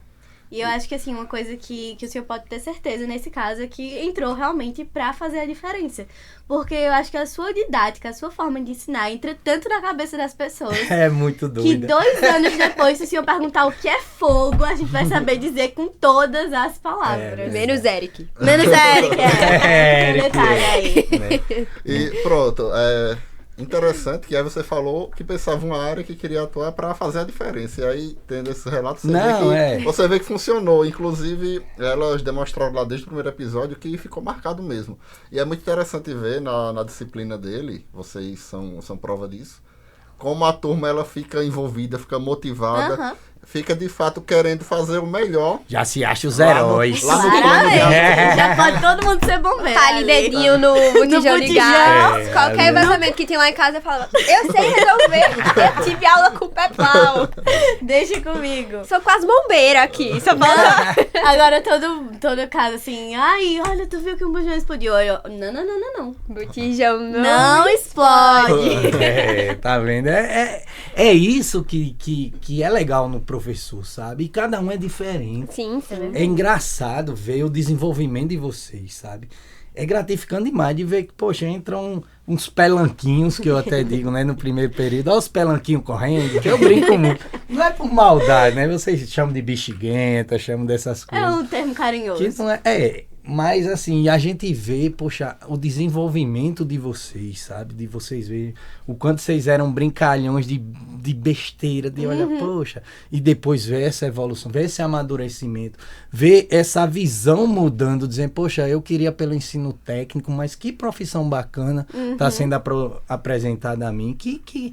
A: E eu acho que, assim, uma coisa que o senhor pode ter certeza nesse caso é que entrou realmente pra fazer a diferença. Porque eu acho que a sua didática, a sua forma de ensinar entra tanto na cabeça das pessoas
D: É muito
A: que
D: doido.
A: 2 anos depois, se o senhor perguntar o que é fogo, a gente vai saber dizer com todas as palavras.
B: Menos Eric.
A: Menos Eric,
D: É,
A: Tem um detalhe aí.
D: Né?
C: E pronto, interessante que aí você falou que pensava uma área que queria atuar para fazer a diferença. E aí, tendo esse relato, você vê que funcionou. Inclusive, elas demonstraram lá desde o primeiro episódio que ficou marcado mesmo. E é muito interessante ver na disciplina dele, vocês são prova disso, como a turma ela fica envolvida, fica motivada, fica de fato querendo fazer o melhor.
D: Já se acha os
C: Lá no-
D: heróis.
C: lá no
A: Claramente. Já pode todo mundo ser bombeiro.
B: Tá ali dedinho no botijão ligado.
D: É,
B: Qualquer
D: ali.
B: vazamento que tem lá em casa, eu falo, eu sei resolver. Eu tive aula com o Peplau.
A: Deixa comigo.
B: Sou quase bombeira aqui. Só falta...
A: Agora todo caso assim, ai, olha, tu viu que um bujão explodiu? Aí eu, não.
B: Botijão
A: Não explode.
D: Tá vendo? É isso que é legal no professor, sabe? E cada um é diferente.
B: Sim, sim.
D: É engraçado ver o desenvolvimento de vocês, sabe? É gratificante demais de ver que, poxa, entram uns pelanquinhos, que eu até digo, né, no primeiro período, olha os pelanquinhos correndo, que eu brinco muito. Não é por maldade, né? Vocês chamam de bexiguenta, chamam dessas
A: É
D: coisas.
A: um termo carinhoso.
D: Que não mas assim, a gente vê, poxa, o desenvolvimento de vocês, sabe? De vocês verem o quanto vocês eram brincalhões de besteira, de olha, poxa, e depois ver essa evolução, ver esse amadurecimento, ver essa visão mudando, dizendo, poxa, eu queria pelo ensino técnico, mas que profissão bacana está sendo apresentada a mim, que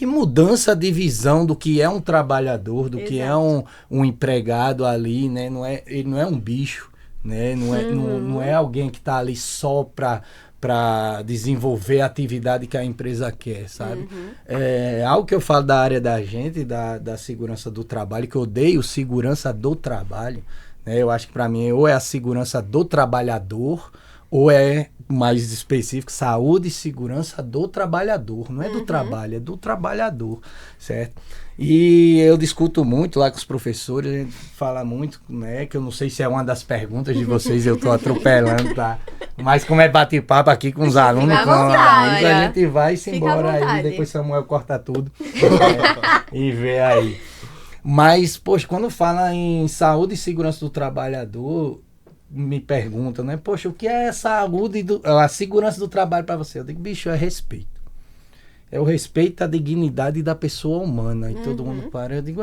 D: mudança de visão do que é um trabalhador, do que é um empregado ali, né? Ele não é um bicho, né? Não é alguém que está ali só para desenvolver a atividade que a empresa quer, sabe? É algo que eu falo da área da gente, da segurança do trabalho, que eu odeio segurança do trabalho, né? Eu acho que para mim ou é a segurança do trabalhador ou é, mais específico, saúde e segurança do trabalhador. Não é do trabalho, é do trabalhador, certo? E eu discuto muito lá com os professores, a gente fala muito, né? Que eu não sei se é uma das perguntas de vocês, eu tô atropelando, tá? Mas como é bate-papo aqui com os alunos,
A: à
D: com amigos,
A: vontade.
D: a gente vai se
A: Fica à
D: embora aí,
A: vontade.
D: depois Samuel corta tudo e vê aí. Mas, poxa, quando fala em saúde e segurança do trabalhador, me perguntam, né? Poxa, o que é a segurança do trabalho para você? Eu digo, bicho, é respeito. É o respeito à dignidade da pessoa humana. E todo mundo para. Eu digo,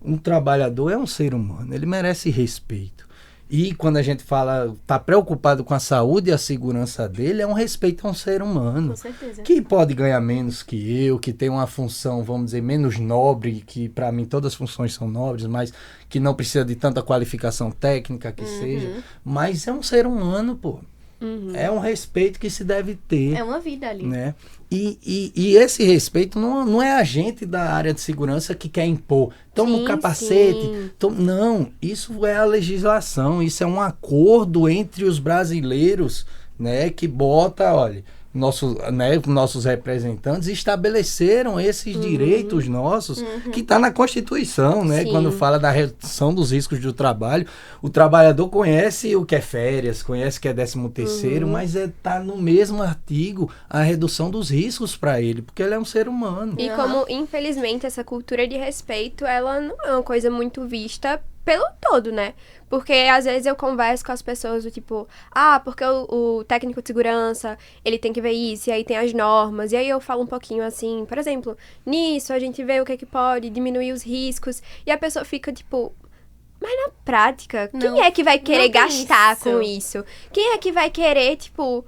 D: um trabalhador é um ser humano, ele merece respeito. E quando a gente fala, tá preocupado com a saúde e a segurança dele, é um respeito a um ser humano.
A: Com certeza.
D: Que pode ganhar menos que eu, que tem uma função, vamos dizer, menos nobre, que para mim todas as funções são nobres, mas que não precisa de tanta qualificação técnica que seja. Mas é um ser humano, pô. É um respeito que se deve ter.
A: É uma vida ali.
D: Né? E esse respeito não é a gente da área de segurança que quer impor. Toma um capacete. Não, isso é a legislação. Isso é um acordo entre os brasileiros, né? Que bota, olha, nossos representantes estabeleceram esses direitos nossos, que está na Constituição, né?
B: Sim.
D: Quando fala da redução dos riscos do trabalho, o trabalhador conhece o que é férias, conhece o que é 13º, mas está no mesmo artigo a redução dos riscos para ele, porque ele é um ser humano.
B: E como, infelizmente, essa cultura de respeito, ela não é uma coisa muito vista pelo todo, né? Porque às vezes eu converso com as pessoas do tipo, porque o técnico de segurança, ele tem que ver isso, e aí tem as normas, e aí eu falo um pouquinho assim, por exemplo, nisso a gente vê o que é que pode diminuir os riscos, e a pessoa fica tipo, mas na prática, quem é que vai querer gastar com isso? Quem é que vai querer, tipo,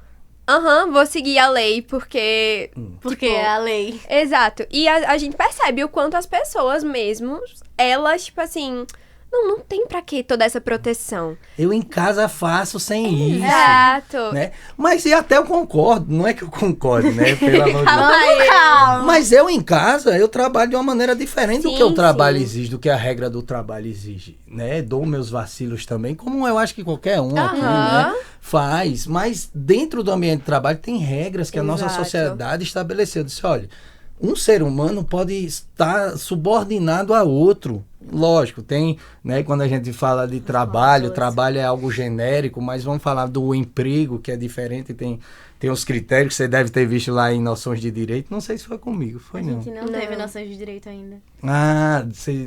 B: vou seguir a lei, porque...
A: Porque
B: tipo,
A: é a lei.
B: Exato. E a gente percebe o quanto as pessoas mesmo, elas, tipo assim... Não tem pra que toda essa proteção.
D: Eu em casa faço sem isso.
B: Exato.
D: Né? Mas e até eu concordo, não é que eu concorde, né? Pelo amor de Deus.
A: Calma.
D: Mas eu em casa, eu trabalho de uma maneira diferente do que o
B: Sim,
D: trabalho
B: sim.
D: exige, do que a regra do trabalho exige, né? Dou meus vacilos também, como eu acho que qualquer um aqui, né? Faz. Mas dentro do ambiente de trabalho tem regras que a nossa
B: Exato.
D: sociedade estabeleceu. Disse, olha, um ser humano pode estar subordinado a outro. Lógico, tem, né, quando a gente fala de trabalho, trabalho é algo genérico, mas vamos falar do emprego, que é diferente, tem os critérios que você deve ter visto lá em Noções de Direito. Não sei se foi comigo, foi
A: A
D: não.
A: gente não teve noções de direito ainda.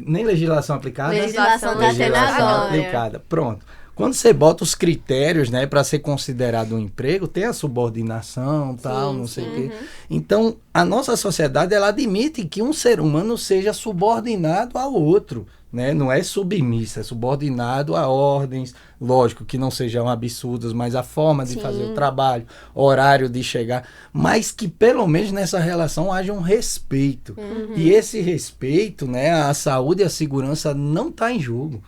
D: Nem legislação aplicada?
A: Legislação tá tendo
D: Legislação
A: agora.
D: aplicada, pronto. Quando você bota os critérios, né, para ser considerado um emprego, tem a subordinação, tal, não sei o quê. Então, a nossa sociedade, ela admite que um ser humano seja subordinado ao outro, né? Não é submisso, é subordinado a ordens, lógico, que não sejam absurdas, mas a forma de fazer o trabalho, horário de chegar, mas que pelo menos nessa relação haja um respeito. E esse respeito, né, a saúde e a segurança não está em jogo.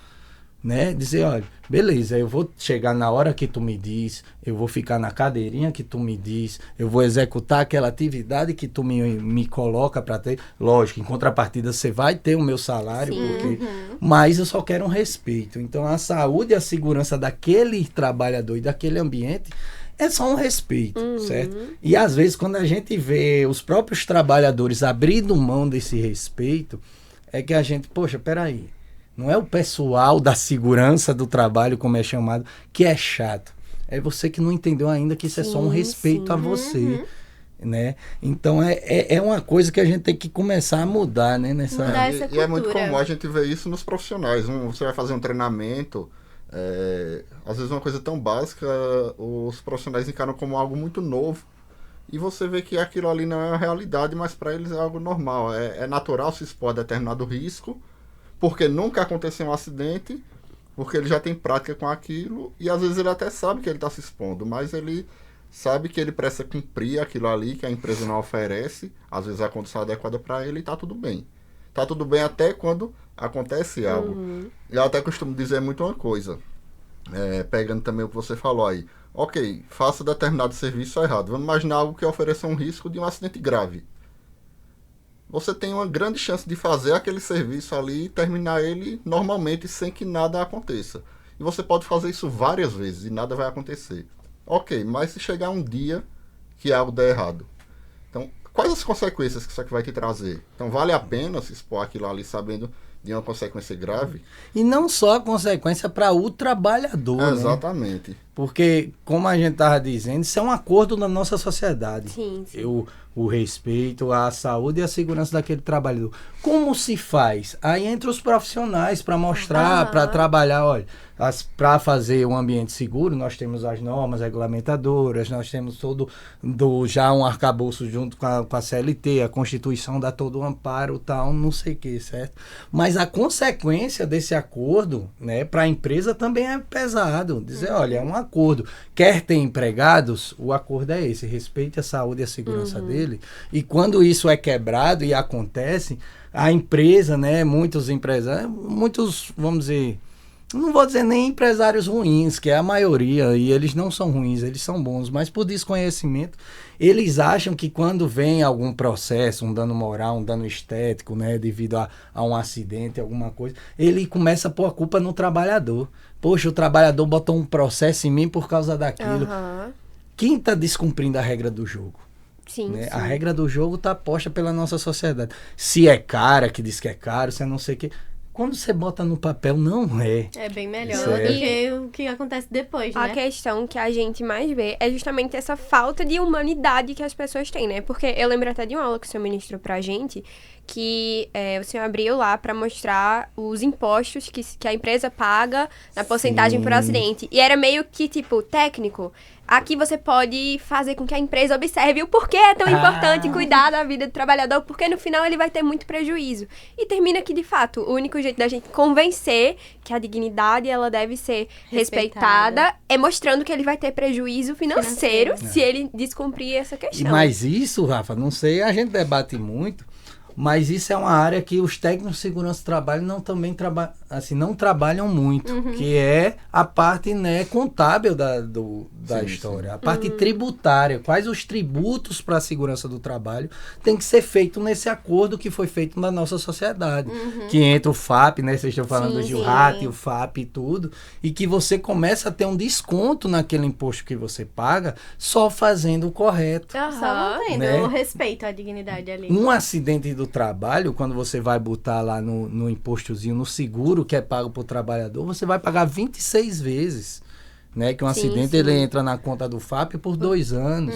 D: Né? Dizer, olha, beleza, eu vou chegar na hora que tu me diz, eu vou ficar na cadeirinha que tu me diz, eu vou executar aquela atividade que tu me coloca para ter. Lógico, em contrapartida você vai ter o meu salário, mas eu só quero um respeito. Então a saúde e a segurança daquele trabalhador e daquele ambiente é só um respeito, certo? E às vezes quando a gente vê os próprios trabalhadores abrindo mão desse respeito, é que a gente, poxa, peraí, não é o pessoal da segurança do trabalho, como é chamado, que é chato. É você que não entendeu ainda que isso é só um respeito a você. Né? Então é uma coisa que a gente tem que começar a mudar, né?
A: Mudar essa
C: E é muito
A: cultura.
C: comum a gente ver isso nos profissionais. Você vai fazer um treinamento, às vezes uma coisa tão básica, os profissionais encaram como algo muito novo. E você vê que aquilo ali não é a realidade, mas para eles é algo normal. É natural se expor a determinado risco, porque nunca aconteceu um acidente, porque ele já tem prática com aquilo, e às vezes ele até sabe que ele está se expondo, mas ele sabe que ele precisa cumprir aquilo ali que a empresa não oferece, às vezes a condição adequada para ele, e está tudo bem. Está tudo bem até quando acontece algo. E eu até costumo dizer muito uma coisa, pegando também o que você falou aí. Ok, faça determinado serviço errado. Vamos imaginar algo que ofereça um risco de um acidente grave. Você tem uma grande chance de fazer aquele serviço ali e terminar ele normalmente sem que nada aconteça. E você pode fazer isso várias vezes e nada vai acontecer. Ok, mas se chegar um dia que algo der errado. Então, quais as consequências que isso aqui vai te trazer? Então, vale a pena se expor aquilo ali sabendo de uma consequência grave?
D: E não só a consequência para o trabalhador, né?
C: Exatamente.
D: Porque, como a gente estava dizendo, isso é um acordo na nossa sociedade.
B: Sim.
D: O respeito, a saúde e a segurança daquele trabalhador. Como se faz? Aí entre os profissionais para mostrar, para trabalhar, olha, para fazer um ambiente seguro, nós temos as normas regulamentadoras, nós temos já um arcabouço junto com a CLT, a Constituição dá todo o amparo, tal, não sei o que, certo? Mas a consequência desse acordo, né, para a empresa também é pesado. Dizer, olha, é um acordo. Quer ter empregados, o acordo é esse, respeite a saúde e a segurança dele. E quando isso é quebrado e acontece, a empresa, né, muitos empresários, vamos dizer, não vou dizer nem empresários ruins, que é a maioria, e eles não são ruins, eles são bons, mas por desconhecimento, eles acham que quando vem algum processo, um dano moral, um dano estético, né, devido a um acidente, alguma coisa, ele começa a pôr a culpa no trabalhador. Poxa, o trabalhador botou um processo em mim por causa daquilo. quem está descumprindo a regra do jogo?
B: Sim,
D: Né?
B: sim.
D: A regra do jogo está posta pela nossa sociedade. Se é cara, que diz que é caro, se é não sei o quê. Quando você bota no papel, não é.
A: É bem melhor
D: Certo.
A: do que o que acontece depois,
B: A
A: né?
B: questão que a gente mais vê é justamente essa falta de humanidade que as pessoas têm, né? Porque eu lembro até de uma aula que o senhor ministrou pra gente, que o senhor abriu lá pra mostrar os impostos que a empresa paga na porcentagem por
D: Sim.
B: acidente. E era meio que, tipo, técnico. Aqui você pode fazer com que a empresa observe o porquê é tão importante cuidar da vida do trabalhador, porque no final ele vai ter muito prejuízo. E termina que, de fato, o único jeito da gente convencer que a dignidade ela deve ser respeitada é mostrando que ele vai ter prejuízo financeiro se ele descumprir essa questão.
D: Mas isso, Rafa, não sei, a gente debate muito, mas isso é uma área que os técnicos de segurança do trabalho não trabalham muito, que é a parte, né, contábil da
C: Sim,
D: história,
C: sim.
D: a parte tributária, quais os tributos para a segurança do trabalho tem que ser feito nesse acordo que foi feito na nossa sociedade, que entra o FAP, né, vocês estão falando
B: Sim,
D: de
B: sim.
D: RAT, o FAP e tudo, e que você começa a ter um desconto naquele imposto que você paga só fazendo o correto.
A: Só mantendo
D: Né?
A: o respeito à dignidade ali.
D: Um acidente do trabalho, quando você vai botar lá no impostozinho, no seguro que é pago para o trabalhador, você vai pagar 26 vezes. Né? Que um
B: Sim,
D: acidente
B: sim.
D: ele entra na conta do FAP por 2 anos.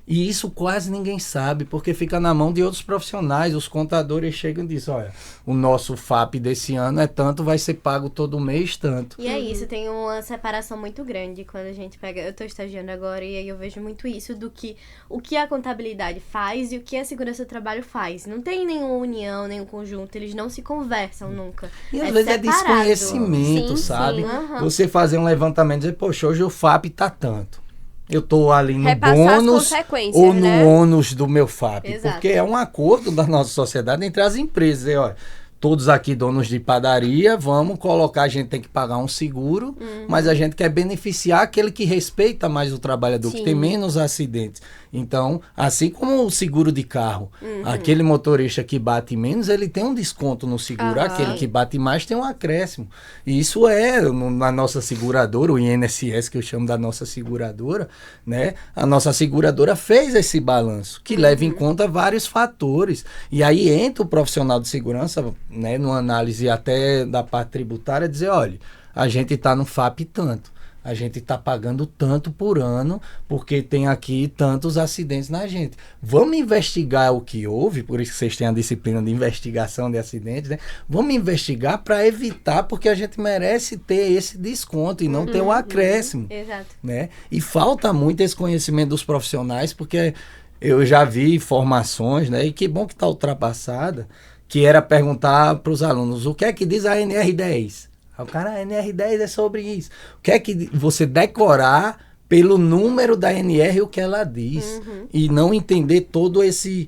D: E isso quase ninguém sabe, porque fica na mão de outros profissionais. Os contadores chegam e dizem, olha, o nosso FAP desse ano é tanto, vai ser pago todo mês tanto.
A: E é isso, tem uma separação muito grande quando a gente pega... Eu tô estagiando agora e aí eu vejo muito isso do que o que a contabilidade faz e o que a segurança do trabalho faz. Não tem nenhuma união, nenhum conjunto, eles não se conversam nunca.
D: E às vezes
A: separado.
D: é desconhecimento,
B: Sim,
D: sabe?
A: sim, aham.
D: Você fazer um levantamento e dizer, poxa, hoje o FAP tá tanto. Eu tô ali no
B: Repassar as
D: bônus
B: consequências,
D: ou no
B: né?
D: ônus do meu FAP.
A: Exato.
D: Porque é um acordo da nossa sociedade entre as empresas. Dizer, olha, todos aqui donos de padaria, vamos colocar, a gente tem que pagar um seguro, mas a gente quer beneficiar aquele que respeita mais o trabalhador, que
B: Sim.
D: tem menos acidentes. Então, assim como o seguro de carro, aquele motorista que bate menos, ele tem um desconto no seguro,
B: Aham.
D: aquele que bate mais tem um acréscimo. E isso é na nossa seguradora, o INSS, que eu chamo da nossa seguradora, né? A nossa seguradora fez esse balanço, que leva em conta vários fatores. E aí entra o profissional de segurança, né, numa análise até da parte tributária, dizer, olha, a gente está no FAP tanto. A gente está pagando tanto por ano, porque tem aqui tantos acidentes na gente. Vamos investigar o que houve, por isso que vocês têm a disciplina de investigação de acidentes, né? Vamos investigar para evitar, porque a gente merece ter esse desconto e não ter um acréscimo.
A: Exato.
D: Né? E falta muito esse conhecimento dos profissionais, porque eu já vi formações, né? E que bom que está ultrapassada, que era perguntar para os alunos, o que é que diz a NR10? Aí o cara, a NR10 é sobre isso. O que é que você decorar pelo número da NR o que ela diz. E não entender todo esse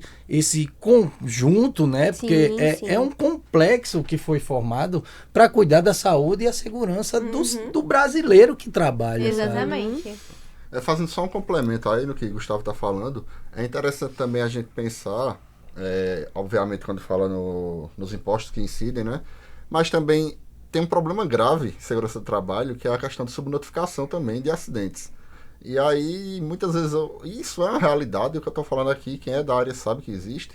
D: conjunto, né? Porque
B: Sim.
D: é um complexo que foi formado para cuidar da saúde e a segurança do brasileiro que trabalha. sabe?
A: Exatamente.
C: Fazendo só um complemento aí no que o Gustavo está falando, é interessante também a gente pensar, obviamente quando fala nos impostos que incidem, né? Mas também tem um problema grave em segurança do trabalho, que é a questão de subnotificação também de acidentes. E aí, muitas vezes, isso é uma realidade, o que eu estou falando aqui, quem é da área sabe que existe.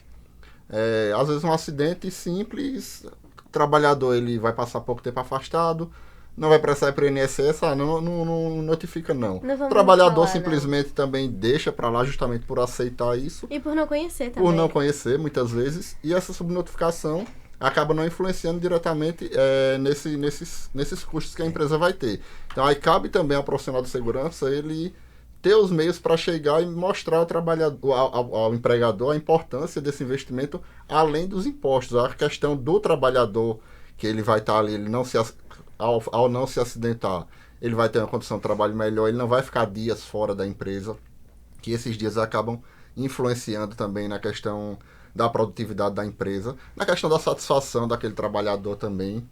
C: Às vezes um acidente simples, o trabalhador ele vai passar pouco tempo afastado, não vai prestar ir para o INSS, não notifica não.
A: Não
C: O
A: vamos
C: trabalhador
A: falar,
C: simplesmente também deixa para lá justamente por aceitar isso,
A: E por não conhecer também.
C: por não conhecer muitas vezes, e essa subnotificação acaba não influenciando diretamente nesses custos que a empresa vai ter. Então aí cabe também ao profissional de segurança ele ter os meios para chegar e mostrar ao trabalhador, ao empregador a importância desse investimento além dos impostos. A questão do trabalhador que ele vai estar ali, ele ao não se acidentar, ele vai ter uma condição de trabalho melhor, ele não vai ficar dias fora da empresa, que esses dias acabam influenciando também na questão da produtividade da empresa, na questão da satisfação daquele trabalhador também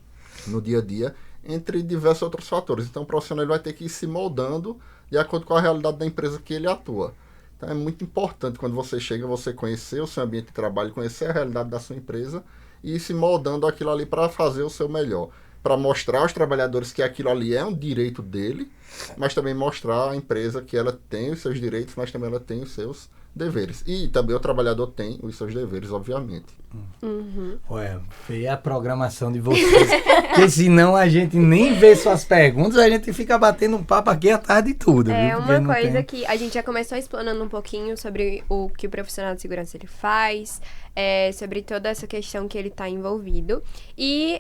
C: no dia a dia, entre diversos outros fatores. Então o profissional ele vai ter que ir se moldando de acordo com a realidade da empresa que ele atua. Então é muito importante quando você chega, você conhecer o seu ambiente de trabalho, conhecer a realidade da sua empresa e ir se moldando aquilo ali para fazer o seu melhor. para mostrar aos trabalhadores que aquilo ali é um direito dele, mas também mostrar à empresa que ela tem os seus direitos, mas também ela tem os seus deveres. E também o trabalhador tem os seus deveres, obviamente.
D: Ué, feia a programação de vocês, porque senão a gente nem vê suas perguntas, a gente fica batendo um papo aqui a tarde toda.
B: É
D: viu?
B: uma coisa que a gente já começou explanando um pouquinho sobre o que o profissional de segurança ele faz, sobre toda essa questão que ele está envolvido. E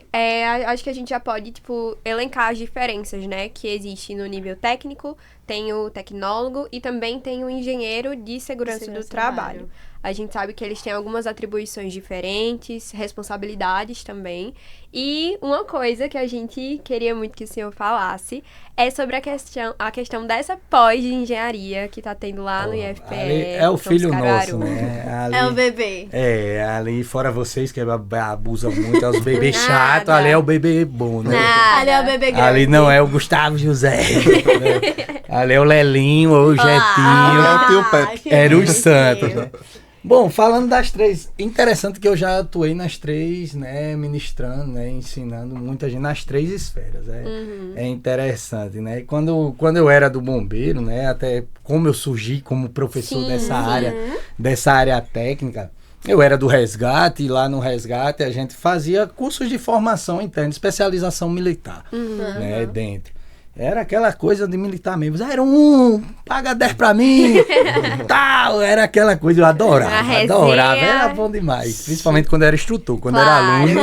B: acho que a gente já pode, tipo, elencar as diferenças, né, que existe no nível técnico, tem o tecnólogo e também tem o engenheiro de segurança do trabalho. A gente sabe que eles têm algumas atribuições diferentes, responsabilidades também. E uma coisa que a gente queria muito que o senhor falasse é sobre a questão dessa pós de engenharia que tá tendo lá no IFPE.
D: É o filho nosso, né? Ali,
A: É o bebê.
D: Ali fora vocês que abusam muito, é os bebês chatos, ali é o bebê bom, né?
A: Ali é o bebê grande.
D: Ali não é o Gustavo José. Né? Ali é o Lelinho ou o Jetinho.
C: É o tio Pepe.
D: Era os Santos, né? Bom, falando das três, interessante que eu já atuei nas três, né, ministrando, né, ensinando muita gente nas três esferas, é interessante, né, e quando eu era do bombeiro, né, até como eu surgi como professor dessa área técnica, eu era do resgate, e lá no resgate a gente fazia cursos de formação interna, especialização militar, né, dentro. Era aquela coisa de militar mesmo. 01, paga 10 pra mim. Tal, era aquela coisa, eu adorava. Era bom demais. Principalmente quando era instrutor. Quando era aluno,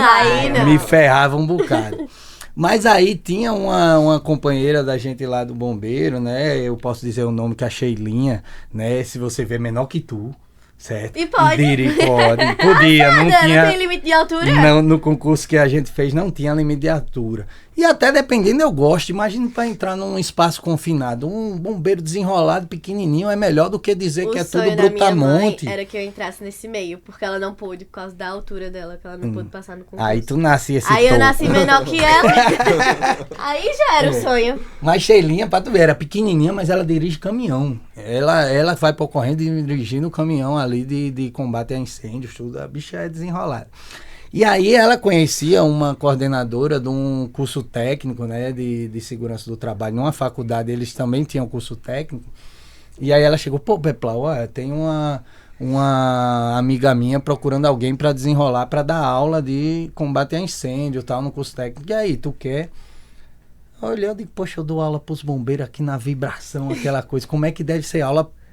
D: me ferrava um bocado. Mas aí tinha uma companheira da gente lá do bombeiro, né? Eu posso dizer o nome, que é a Sheilinha, né? Se você vê menor que tu. Certo?
A: E pode?
D: Podia, não tinha.
A: Não tem limite de altura?
D: Não, no concurso que a gente fez não tinha limite de altura. E até dependendo eu gosto, imagina para entrar num espaço confinado, um bombeiro desenrolado, pequenininho, é melhor do que dizer que é tudo brutamonte.
A: Era que eu entrasse nesse meio, porque ela não pôde, por causa da altura dela, que ela não pôde passar no concurso.
D: Aí tu nascia esse
A: Aí eu
D: topo.
A: nasci menor que ela, aí já era o sonho.
D: Mas Sheilinha, pra tu ver, era pequenininha, mas ela dirige caminhão. Ela vai pra correndo dirigindo o caminhão ali de combate a incêndios, tudo. A bicha é desenrolada. E aí ela conhecia uma coordenadora de um curso técnico, né, de segurança do trabalho. Numa faculdade eles também tinham curso técnico. E aí ela chegou, pô, Peplau, tem uma amiga minha procurando alguém para desenrolar, para dar aula de combate a incêndio e tal, no curso técnico. E aí, tu quer? Olha, eu digo, poxa, eu dou aula pros bombeiros aqui na vibração, aquela coisa. Como é que deve ser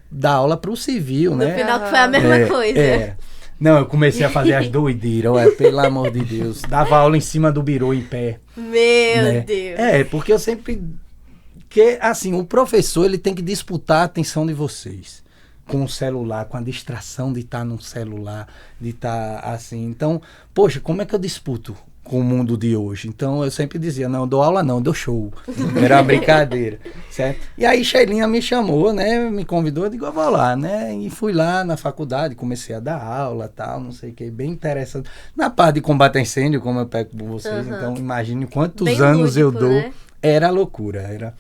D: dar aula pro civil, né?
A: No final que foi a mesma coisa.
D: Não, eu comecei a fazer as doideiras, pelo amor de Deus. Dava aula em cima do birô em pé.
A: Meu Deus.
D: Porque eu sempre... Que, assim, o professor, ele tem que disputar a atenção de vocês. Com o celular, com a distração de estar no celular, de estar assim. Então, poxa, como é que eu disputo com o mundo de hoje? Então eu sempre dizia, não, eu dou aula não, eu dou show. Era uma brincadeira, certo? E aí Sheilinha me chamou, né, me convidou, eu digo, eu vou lá, né, e fui lá na faculdade, comecei a dar aula, tal, não sei o que, bem interessante. Na parte de combate a incêndio, como eu pego por vocês, então imagine quantos
A: bem
D: anos
A: lúdico,
D: eu dou.
A: né?
D: Era loucura,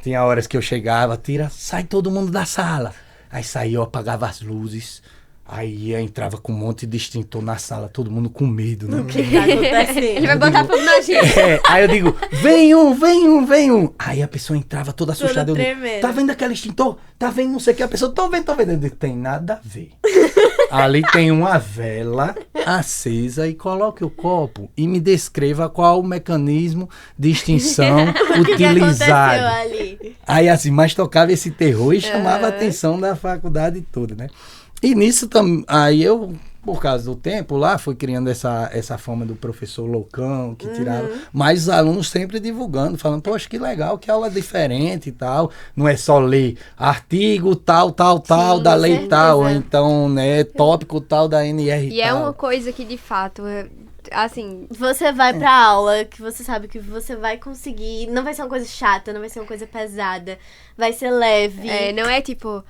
D: tinha horas que eu chegava, sai todo mundo da sala. Aí saía, eu apagava as luzes. Aí entrava com um monte de extintor na sala, todo mundo com medo, né?
A: O que tá acontecendo?
B: Ele vai botar fogo na gente.
D: Aí eu digo, vem um. Aí a pessoa entrava toda assustada. Eu digo,
A: tremendo.
D: tá vendo aquele extintor? Tá vendo não sei o que? A pessoa, tô vendo. Eu digo, tem nada a ver. Ali tem uma vela acesa e coloque o copo e me descreva qual o mecanismo de extinção
A: O que
D: utilizado.
A: aconteceu ali?
D: Aí assim, mas tocava esse terror e chamava a atenção da faculdade toda, né? E nisso também, aí eu, por causa do tempo lá, fui criando essa fama do professor loucão, que tirava, mas os alunos sempre divulgando, falando, poxa, que legal, que aula diferente e tal, não é só ler artigo tal,
A: Sim,
D: da lei
A: certeza.
D: tal, ou então, né, tópico tal da NR
B: E
D: tal.
B: é uma coisa que, de fato, assim...
A: Você vai pra aula, que você sabe que você vai conseguir, não vai ser uma coisa chata, não vai ser uma coisa pesada, vai ser leve.
B: não é tipo...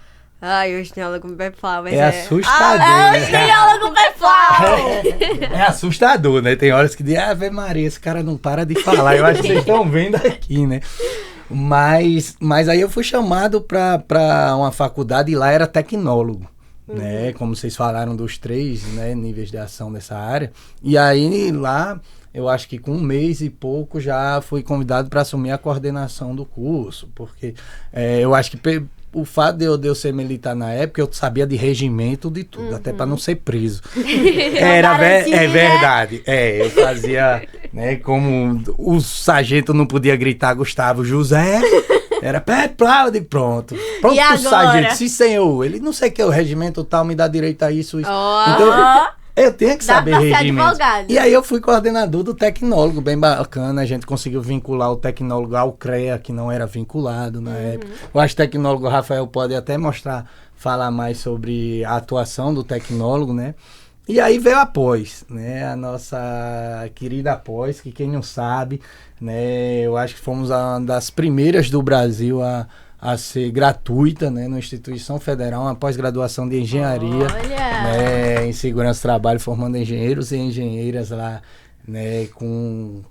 B: Ai, hoje tem aula com o Peplau, mas
D: É assustador, né?
A: Tem aula com o Peplau!
D: É assustador, né? Tem horas que diz, Ave Maria, esse cara não para de falar. Eu acho que vocês estão vendo aqui, né? Mas aí eu fui chamado para uma faculdade e lá era tecnólogo, né? Como vocês falaram dos 3, né, níveis de ação dessa área. E aí lá eu acho que com 1 mês e pouco já fui convidado para assumir a coordenação do curso, porque eu acho que o fato de eu ser militar na época, eu sabia de regimento, de tudo, até para não ser preso. É verdade. Eu fazia, né, como o sargento não podia gritar Gustavo José, era Peplau, de pronto. Pronto, o sargento, sim senhor, ele não sei o que, o regimento tal me dá direito a isso. Então, eu tinha que saber regimento. E aí eu fui coordenador do tecnólogo, bem bacana. A gente conseguiu vincular o tecnólogo ao CREA, que não era vinculado na época. Eu acho que o tecnólogo Rafael pode até falar mais sobre a atuação do tecnólogo, né? E aí veio a pós, né? A nossa querida pós, que quem não sabe, né? Eu acho que fomos uma das primeiras do Brasil a ser gratuita, né, na Instituição Federal, uma pós-graduação de engenharia, né, em segurança do trabalho, formando engenheiros e engenheiras lá, né, com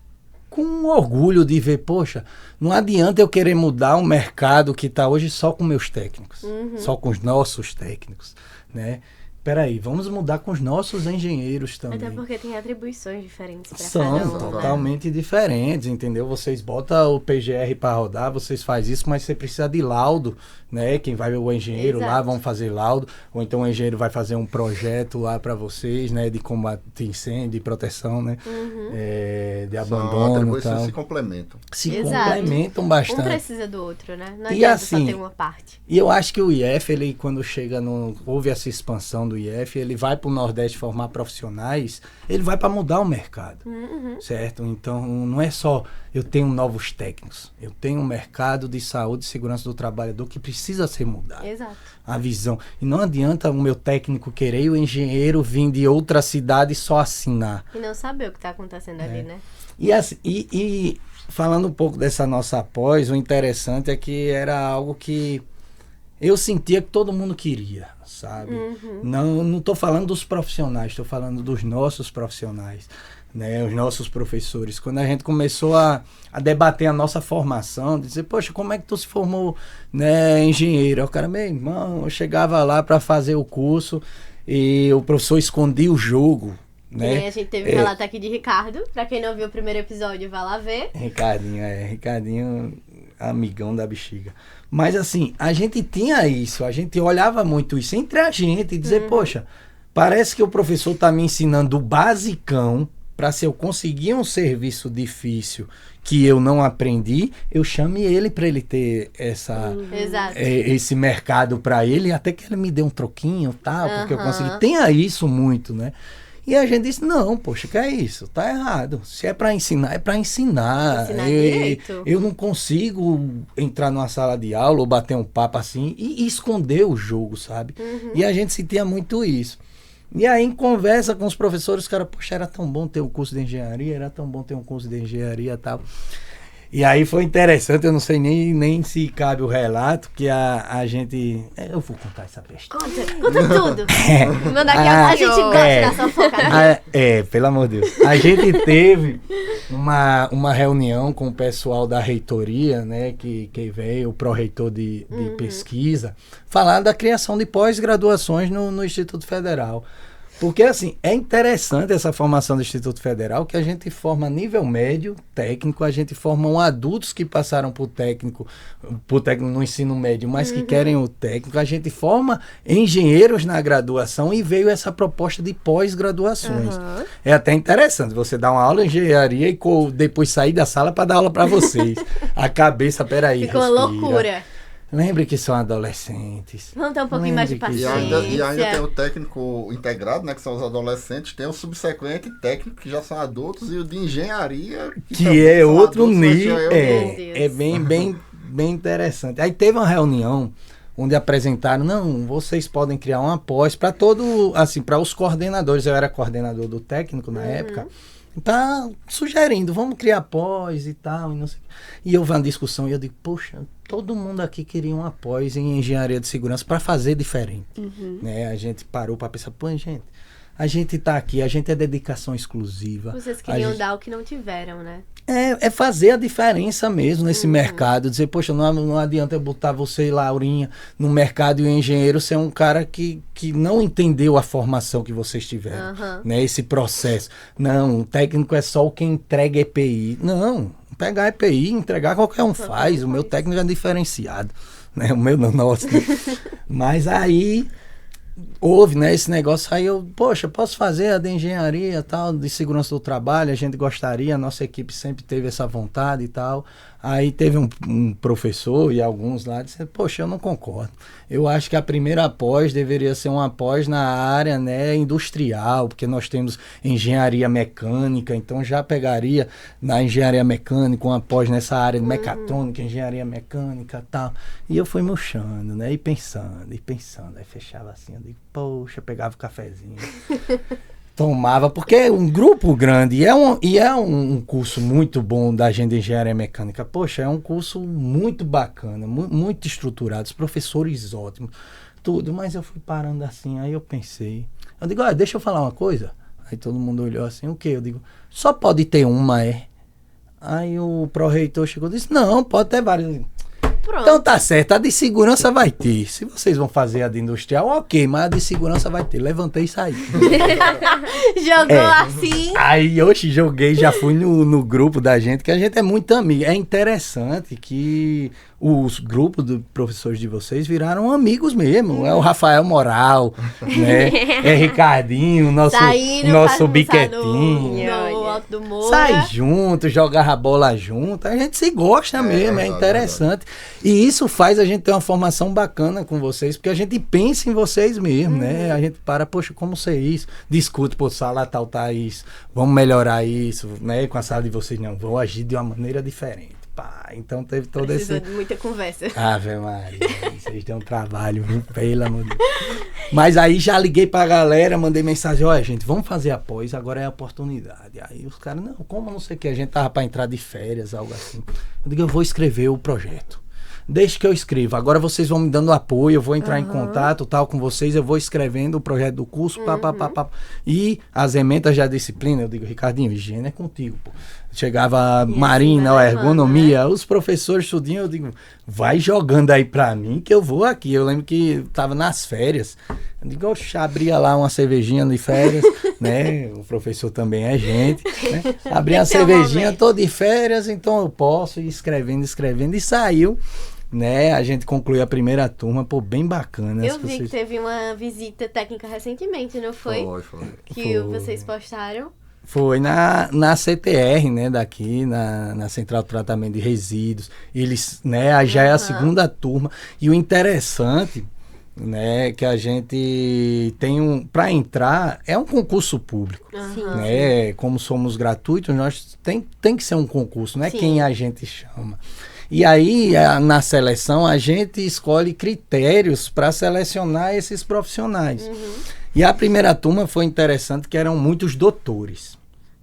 D: orgulho de ver, poxa, não adianta eu querer mudar um mercado que está hoje só com meus técnicos, só com os nossos técnicos, né? Peraí, vamos mudar com os nossos engenheiros também.
A: Até porque tem atribuições diferentes para
D: cada
A: um.
D: São totalmente diferentes, entendeu? Vocês botam o PGR para rodar, vocês fazem isso, mas você precisa de laudo, né? Quem vai ver o engenheiro lá, vão fazer laudo, ou então o engenheiro vai fazer um projeto lá para vocês, né? De combate a incêndio, de proteção, né? De abandono.
C: Atribuições se complementam.
D: Complementam bastante.
A: Um precisa do outro, né? Não adianta só ter uma parte.
D: E eu acho que o IF, ele quando chega houve essa expansão do IF, ele vai para o Nordeste formar profissionais, ele vai para mudar o mercado, certo? Então, não é só eu tenho novos técnicos, eu tenho um mercado de saúde e segurança do trabalhador que precisa ser mudado.
A: Exato.
D: A visão. E não adianta o meu técnico querer e o engenheiro vir de outra cidade só assinar.
A: E não saber o que está acontecendo ali, né?
D: E falando um pouco dessa nossa pós, o interessante é que era algo que eu sentia que todo mundo queria, sabe? Não estou falando dos profissionais, estou falando dos nossos profissionais, né? Os nossos professores. Quando a gente começou a debater a nossa formação, dizer, poxa, como é que tu se formou, né, engenheiro? O cara, meu irmão, eu chegava lá para fazer o curso e o professor escondia o jogo, né?
A: E a gente teve um relato aqui de Ricardo. Para quem não viu o primeiro episódio, vai lá ver.
D: Ricardinho, amigão da bexiga. Mas assim, a gente tinha isso, a gente olhava muito isso entre a gente e dizer, poxa, parece que o professor está me ensinando o basicão para se eu conseguir um serviço difícil que eu não aprendi, eu chame ele para ele ter esse mercado para ele, até que ele me dê um troquinho, tal, porque eu consegui. Tenha isso muito, né? E a gente disse, não, poxa, que é isso? Tá errado. Se é para ensinar, é para ensinar.
A: Direito.
D: Eu não consigo entrar numa sala de aula ou bater um papo assim e esconder o jogo, sabe? E a gente sentia muito isso. E aí, em conversa com os professores, os caras, poxa, era tão bom ter um curso de engenharia, era tão bom ter um curso de engenharia e tal. E aí foi interessante, eu não sei nem se cabe o relato, que a gente... Eu vou contar essa besteira.
A: Conta tudo. Manda aqui, a gente gosta da fofoca.
D: Pelo amor de Deus. A gente teve uma reunião com o pessoal da reitoria, né, que veio, o pró-reitor de pesquisa, falar da criação de pós-graduações no Instituto Federal. Porque, assim, é interessante essa formação do Instituto Federal, que a gente forma nível médio, técnico, a gente forma adultos que passaram por técnico no ensino médio, mas que querem o técnico, a gente forma engenheiros na graduação e veio essa proposta de pós-graduações. É até interessante, você dá uma aula de engenharia e depois sair da sala para dar aula para vocês. A cabeça, peraí,
A: ficou uma loucura.
D: Lembre que são adolescentes.
A: Vamos ter um pouquinho mais de paciência.
C: E ainda tem o técnico integrado, né? Que são os adolescentes. Tem o subsequente técnico, que já são adultos. E o de engenharia,
D: que é outro
C: adultos,
D: nível. É bem interessante. Aí teve uma reunião onde apresentaram, não, vocês podem criar uma pós para para os coordenadores. Eu era coordenador do técnico na época. Tá sugerindo, vamos criar pós e tal, e não sei. E eu vi uma discussão e eu digo, poxa, todo mundo aqui queria uma pós em engenharia de segurança para fazer diferente. Né? A gente parou para pensar, pô, gente, a gente tá aqui, a gente é dedicação exclusiva.
A: Vocês
D: A
A: queriam
D: gente-
A: dar o que não tiveram, né?
D: É fazer a diferença mesmo nesse mercado. Dizer, poxa, não adianta eu botar você, Laurinha, no mercado e o engenheiro ser um cara que não entendeu a formação que vocês tiveram,
A: Aham.
D: né? Esse processo. Não, o técnico é só o que entrega EPI. Não, pegar EPI, entregar qualquer um faz. O meu técnico é diferenciado, né? O meu não, nosso. Né? Mas aí houve, né, esse negócio aí, eu, poxa, posso fazer a de engenharia, tal, de segurança do trabalho, a gente gostaria, a nossa equipe sempre teve essa vontade e tal. Aí teve um professor e alguns lá disseram, poxa, eu não concordo. Eu acho que a primeira pós deveria ser uma pós na área, né, industrial, porque nós temos engenharia mecânica, então já pegaria na engenharia mecânica uma pós nessa área de mecatrônica, engenharia mecânica e tal. E eu fui murchando, né, e pensando, aí fechava assim, eu digo, poxa, pegava o cafezinho. Tomava, porque é um grupo grande e é um curso muito bom da gente de engenharia mecânica. Poxa, é um curso muito bacana, muito estruturado, os professores ótimos, tudo. Mas eu fui parando assim, aí eu pensei. Eu digo, olha, deixa eu falar uma coisa. Aí todo mundo olhou assim, o quê? Eu digo, só pode ter uma, é? Aí o pró-reitor chegou e disse, não, pode ter várias.
A: Pronto.
D: Então tá certo, a de segurança vai ter. Se vocês vão fazer a de industrial, ok, mas a de segurança vai ter. Levantei e saí.
A: Jogou assim.
D: Aí hoje joguei, já fui no grupo da gente, que a gente é muito amigo. É interessante que os grupos de professores de vocês viraram amigos mesmo. É o Rafael Moral, né? É Ricardinho, nosso
A: Saíram
D: biquetinho.
A: no Alto do Moura.
D: Sai junto, jogava bola junto, a gente se gosta mesmo, é interessante. E isso faz a gente ter uma formação bacana com vocês, porque a gente pensa em vocês mesmo, né? A gente para, poxa, como ser isso? Discute, pô, sala tal, tá isso, vamos melhorar isso, né? Com a sala de vocês, não, vou agir de uma maneira diferente. Pá, então teve todo
A: Precisou
D: esse...
A: de muita conversa.
D: Ave Maria, vocês dão trabalho, viu? Pelo amor de Deus. Mas aí já liguei pra galera, mandei mensagem, olha gente, vamos fazer após, agora é a oportunidade. Aí os caras, não, como não sei o que, a gente tava pra entrar de férias, algo assim. Eu digo, eu vou escrever o projeto. Deixa que eu escreva, agora vocês vão me dando apoio, eu vou entrar em contato tal com vocês, eu vou escrevendo o projeto do curso, pá. E as emendas da disciplina, eu digo, Ricardinho, higiene é contigo, pô. Chegava Marina, a ergonomia, os professores tudinho, eu digo, vai jogando aí pra mim que eu vou aqui. Eu lembro que tava nas férias, eu digo, oxa, abria lá uma cervejinha de férias, né? O professor também é gente, né? Abria uma cervejinha, tô de férias, então eu posso ir escrevendo, e saiu. Né, a gente concluiu a primeira turma, pô, bem bacana.
A: Eu vi que teve uma visita técnica recentemente, não foi?
C: Foi.
A: Que vocês postaram.
D: Foi na CTR, né, daqui, na Central de Tratamento de Resíduos. Eles, né, já é a segunda turma. E o interessante, né, que a gente tem para entrar, é um concurso público. Né? Como somos gratuitos, nós tem que ser um concurso, não é quem a gente chama. E aí, na seleção, a gente escolhe critérios para selecionar esses profissionais. E a primeira turma foi interessante, que eram muitos doutores.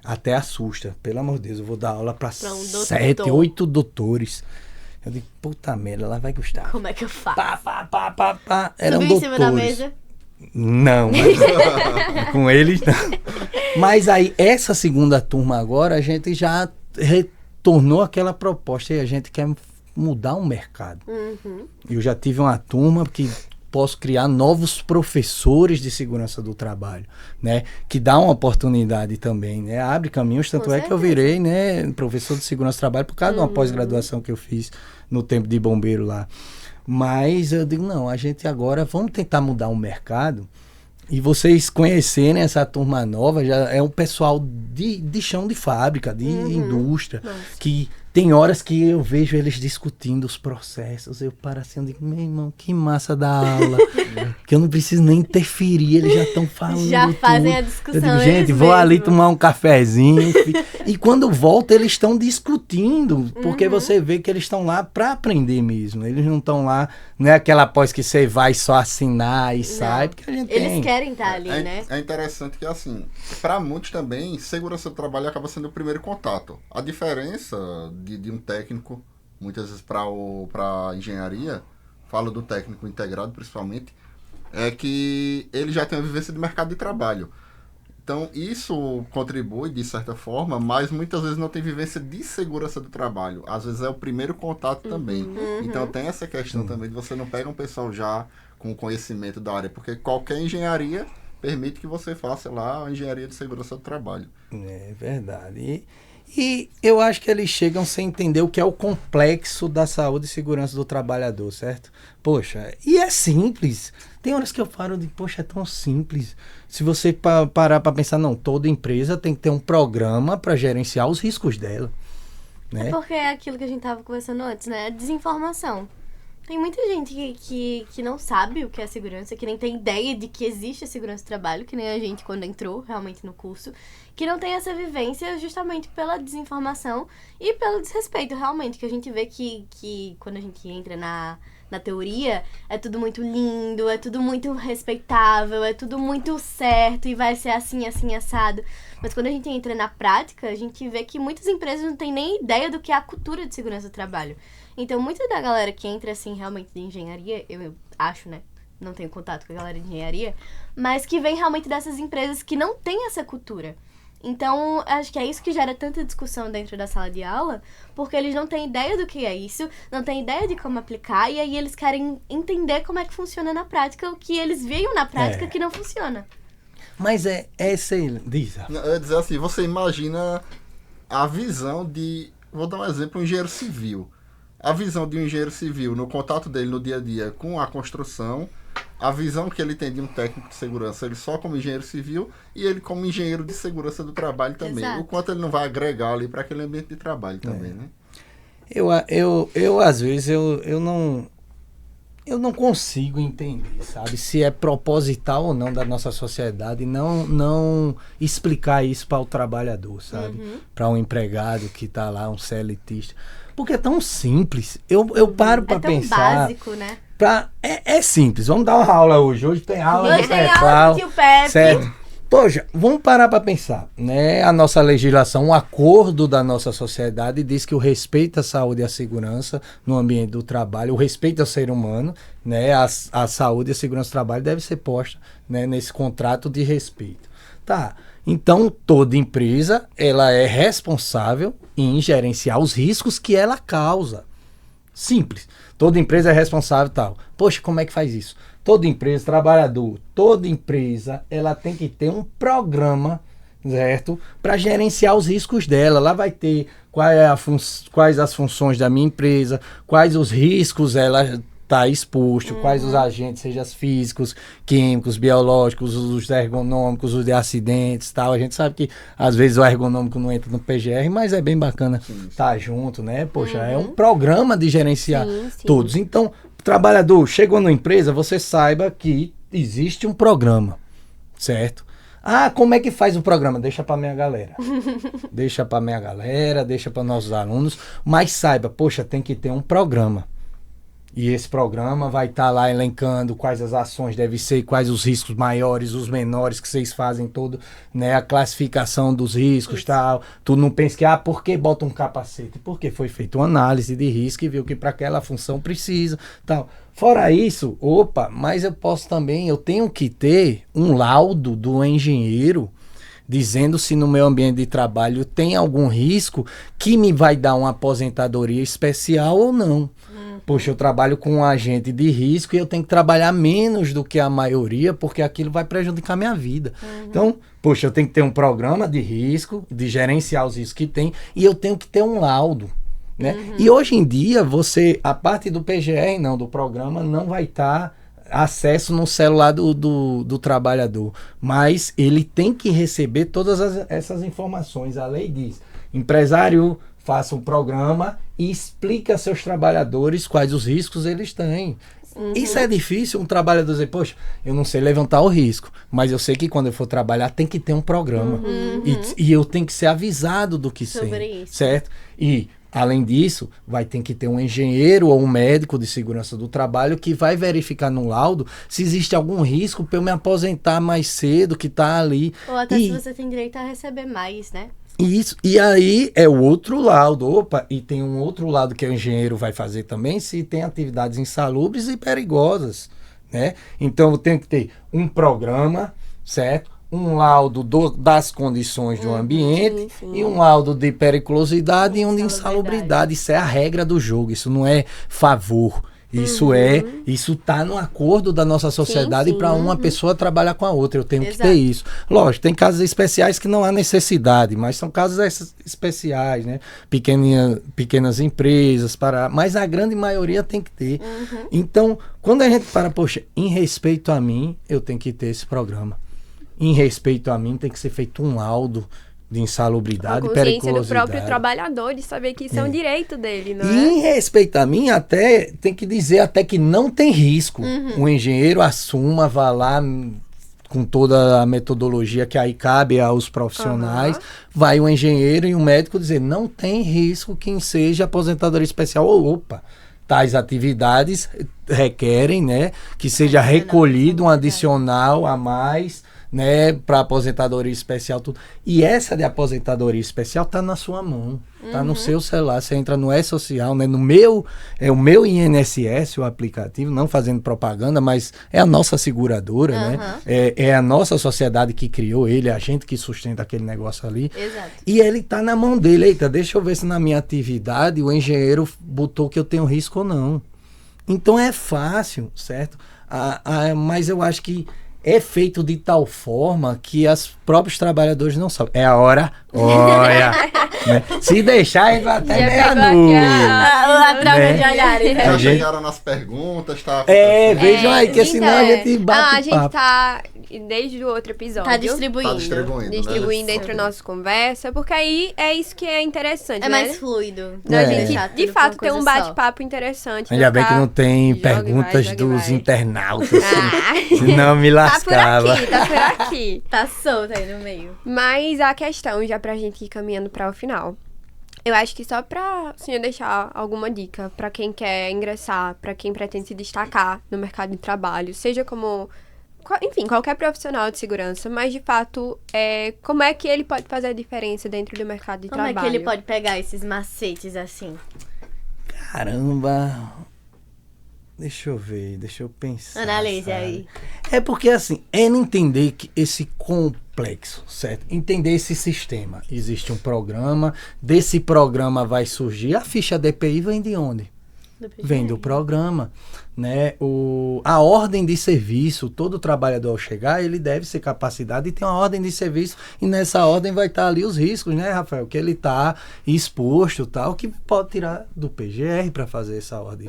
D: Até assusta. Pelo amor de Deus, eu vou dar aula para 7, 8 doutores. Eu digo, puta merda, ela vai gostar.
A: Como é que eu faço?
D: Pá. Eram
A: Subiu em
D: doutores.
A: cima da mesa?
D: Não, mas com eles não. Mas aí, essa segunda turma agora, a gente já retornou aquela proposta e a gente quer mudar o mercado. Eu já tive uma turma que posso criar novos professores de segurança do trabalho, né? Que dá uma oportunidade também, né? Abre caminhos, tanto é que eu virei, né, professor de segurança do trabalho por causa de uma pós-graduação que eu fiz no tempo de bombeiro lá. Mas eu digo, não, a gente agora vamos tentar mudar o mercado. E vocês conhecerem essa turma nova, já é um pessoal de chão de fábrica, de indústria, que tem horas que eu vejo eles discutindo os processos, eu paro assim, eu digo, meu irmão, que massa da aula, que eu não preciso nem interferir, eles já estão falando
A: Já fazem
D: tudo.
A: a discussão.
D: Eu digo, gente, vou ali tomar um cafezinho. E quando volta, eles estão discutindo, porque você vê que eles estão lá para aprender mesmo. Eles não estão lá, não é aquela pós que você vai só assinar e sai, porque a gente
A: Eles querem estar ali, né?
C: É interessante que, assim, para muitos também, segurança do trabalho acaba sendo o primeiro contato. A diferença de um técnico, muitas vezes para engenharia, falo do técnico integrado principalmente, é que ele já tem a vivência de mercado de trabalho. Então, isso contribui, de certa forma, mas muitas vezes não tem vivência de segurança do trabalho. Às vezes é o primeiro contato também. Então, tem essa questão também de você não pegar um pessoal já com conhecimento da área, porque qualquer engenharia permite que você faça lá a engenharia de segurança do trabalho.
D: É verdade. E eu acho que eles chegam sem entender o que é o complexo da saúde e segurança do trabalhador, certo? Poxa, e é simples. Tem horas que eu falo de, poxa, é tão simples. Se você parar para pensar, não, toda empresa tem que ter um programa para gerenciar os riscos dela, né?
A: É porque é aquilo que a gente tava conversando antes, né? Desinformação. Tem muita gente que não sabe o que é segurança, que nem tem ideia de que existe a segurança do trabalho, que nem a gente quando entrou realmente no curso, que não tem essa vivência justamente pela desinformação e pelo desrespeito, realmente, que a gente vê que quando a gente entra na teoria, é tudo muito lindo, é tudo muito respeitável, é tudo muito certo e vai ser assim, assim, assado. Mas quando a gente entra na prática, a gente vê que muitas empresas não têm nem ideia do que é a cultura de segurança do trabalho. Então, muita da galera que entra, assim, realmente de engenharia, eu acho, né? Não tenho contato com a galera de engenharia, mas que vem realmente dessas empresas que não têm essa cultura. Então, acho que é isso que gera tanta discussão dentro da sala de aula, porque eles não têm ideia do que é isso, não têm ideia de como aplicar, e aí eles querem entender como é que funciona na prática, o que eles viram na prática que não funciona.
D: Mas diz.
C: Eu ia dizer assim, você imagina a visão de, vou dar um exemplo, um engenheiro civil. A visão de um engenheiro civil no contato dele no dia a dia com a construção, a visão que ele tem de um técnico de segurança, ele só como engenheiro civil e ele como engenheiro de segurança do trabalho também.
A: Exato.
C: O quanto ele não vai agregar ali para aquele ambiente de trabalho também, né?
D: Eu às vezes, eu não consigo entender, sabe? Se é proposital ou não da nossa sociedade não explicar isso para o trabalhador, sabe? Para um empregado que está lá, um CLTista. Porque é tão simples. Eu paro para pensar.
A: É tão básico, né?
D: É simples. Vamos dar uma aula hoje. Hoje tem aula
A: Hoje
D: de
A: tem
D: PEPLAU,
A: aula do tio Pepe.
D: certo? Poxa, vamos parar para pensar, né? A nossa legislação, o acordo da nossa sociedade diz que o respeito à saúde e à segurança no ambiente do trabalho, o respeito ao ser humano, né? A saúde e a segurança do trabalho deve ser posta, né, nesse contrato de respeito. Tá. Então, toda empresa, ela é responsável em gerenciar os riscos que ela causa. Simples. Toda empresa é responsável e tal. Poxa, como é que faz isso? Toda empresa, trabalhador, toda empresa, ela tem que ter um programa, certo? Para gerenciar os riscos dela. Lá vai ter quais as funções da minha empresa, quais os riscos ela está exposto, quais os agentes, seja físicos, químicos, biológicos, os ergonômicos, os de acidentes, tal. A gente sabe que às vezes o ergonômico não entra no PGR, mas é bem bacana estar junto, né? Poxa, é um programa de gerenciar todos. Então, trabalhador, chegou na empresa, você saiba que existe um programa, certo? Ah, como é que faz o programa? Deixa para minha galera. Deixa para nossos alunos, mas saiba, poxa, tem que ter um programa. E esse programa vai estar lá elencando quais as ações devem ser, quais os riscos maiores, os menores que vocês fazem todo, né? A classificação dos riscos e tal. Tu não pensa que, por que bota um capacete? Porque foi feita uma análise de risco e viu que para aquela função precisa, tal. Fora isso, mas eu tenho que ter um laudo do engenheiro dizendo se no meu ambiente de trabalho tem algum risco que me vai dar uma aposentadoria especial ou não. Poxa, eu trabalho com um agente de risco e eu tenho que trabalhar menos do que a maioria, porque aquilo vai prejudicar a minha vida. Então, poxa, eu tenho que ter um programa de risco, de gerenciar os riscos que tem, e eu tenho que ter um laudo, né? E hoje em dia, a parte do PGR, do programa, não vai estar acesso no celular do trabalhador, mas ele tem que receber todas essas informações. A lei diz, empresário, faça um programa e explica a seus trabalhadores quais os riscos eles têm. Isso é difícil, um trabalhador dizer, poxa, eu não sei levantar o risco, mas eu sei que quando eu for trabalhar tem que ter um programa. E eu tenho que ser avisado do que sei, certo? E, além disso, vai ter que ter um engenheiro ou um médico de segurança do trabalho que vai verificar no laudo se existe algum risco para eu me aposentar mais cedo, que está ali.
A: Ou até se você tem direito a receber mais, né?
D: Isso, e aí é o outro laudo, e tem um outro lado que o engenheiro vai fazer também, se tem atividades insalubres e perigosas, né? Então eu tenho que ter um programa, certo? um laudo das condições do ambiente
B: sim.
D: e um laudo de periculosidade e um de insalubridade. Isso é a regra do jogo, isso não é favor. Isso tá no acordo da nossa sociedade para uma pessoa trabalhar com a outra. Eu tenho que ter isso. Lógico, tem casos especiais que não há necessidade, mas são casos especiais, né? Pequenas empresas, mas a grande maioria tem que ter. Então, quando a gente poxa, em respeito a mim, eu tenho que ter esse programa. Em respeito a mim, tem que ser feito um laudo de insalubridade e periculosidade.
B: A consciência do próprio trabalhador de saber que isso é um direito dele, não é?
D: E em respeito a mim, até tem que dizer até que não tem risco. O engenheiro assuma, vá lá com toda a metodologia que aí cabe aos profissionais, vai o engenheiro e o médico dizer, não tem risco que seja aposentadoria especial. Opa, tais atividades requerem, né, que seja recolhido um adicional a mais, né, para aposentadoria especial, tudo. E essa de aposentadoria especial tá na sua mão, tá no seu celular. Você entra no E-Social, né, o meu INSS, o aplicativo, não fazendo propaganda, mas é a nossa seguradora, né, é a nossa sociedade que criou ele, é a gente que sustenta aquele negócio ali.
A: Exato.
D: E ele tá na mão dele. Eita, deixa eu ver se na minha atividade o engenheiro botou que eu tenho risco ou não. Então é fácil, certo? Mas eu acho que é feito de tal forma que os próprios trabalhadores não sabem. É a hora, olha, né? Se deixar, a gente vai até meia-noite.
A: A troca de olhares.
C: Já chegaram nas perguntas, tá?
D: Vejam aí, que senão a gente bate
B: a gente tá, desde o outro episódio,
A: Tá distribuindo.
B: Distribuindo entre a nossa conversa, porque aí é isso que é interessante,
A: É
B: né?
A: mais fluido.
B: A gente, de fato, tem um bate-papo interessante.
D: Ainda bem que não tem perguntas dos internautas, senão me lascava.
B: Tá por aqui.
A: Tá solto aí no meio.
B: Mas a questão, já pra gente ir caminhando para o final, eu acho que só pra senhor deixar alguma dica pra quem quer ingressar, pra quem pretende se destacar no mercado de trabalho, seja como, enfim, qualquer profissional de segurança, mas de fato, como é que ele pode fazer a diferença dentro do mercado de trabalho?
A: Como é que ele pode pegar esses macetes assim?
D: Caramba, deixa eu pensar.
A: Analise
D: sabe?
A: aí.
D: É porque assim, entender que esse complexo, certo? Entender esse sistema. Existe um programa, desse programa vai surgir, a ficha DPI vem de onde? Vem do programa, né? A ordem de serviço, todo trabalhador ao chegar, ele deve ser capacitado e tem uma ordem de serviço, e nessa ordem vai estar ali os riscos, né, Rafael? Que ele está exposto, tal, que pode tirar do PGR para fazer essa ordem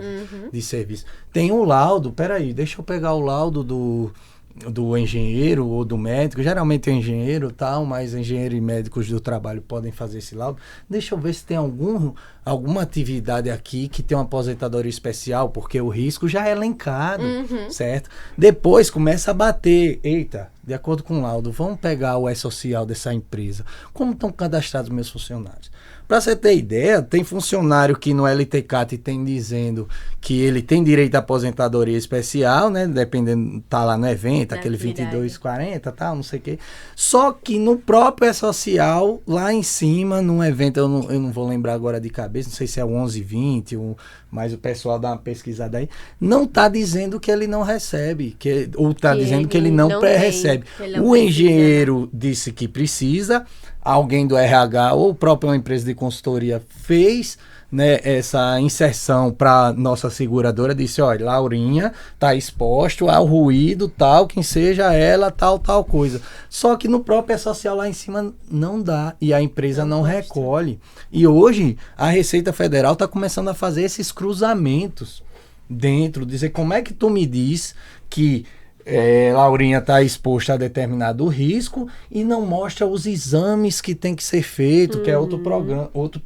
D: de serviço. Tem um laudo, peraí, deixa eu pegar o laudo do engenheiro ou do médico, geralmente é engenheiro, tal, mas engenheiro e médicos do trabalho podem fazer esse laudo. Deixa eu ver se tem alguma atividade aqui que tem uma aposentadoria especial, porque o risco já é elencado, certo? Depois começa a bater, eita, de acordo com o laudo, vamos pegar o E-Social dessa empresa. Como estão cadastrados meus funcionários? Para você ter ideia, tem funcionário que no LTCAT tem dizendo que ele tem direito à aposentadoria especial, né? Dependendo, tá lá no evento, aquele 2240, tal, não sei o quê. Só que no próprio E-Social, lá em cima, num evento, eu não vou lembrar agora de cabeça, não sei se é o 1120, mas o pessoal dá uma pesquisada aí, não tá dizendo que ele não recebe, ou tá dizendo que ele não pré-recebe. O engenheiro disse que precisa, alguém do RH ou própria empresa de consultoria fez, né, essa inserção para nossa seguradora, disse, olha, Laurinha tá exposto ao ruído, tal, quem seja ela, tal coisa. Só que no próprio E-Social lá em cima não dá, e a empresa não recolhe. E hoje a Receita Federal está começando a fazer esses cruzamentos dentro, dizer, como é que tu me diz que Laurinha está exposta a determinado risco e não mostra os exames que tem que ser feito, que é outro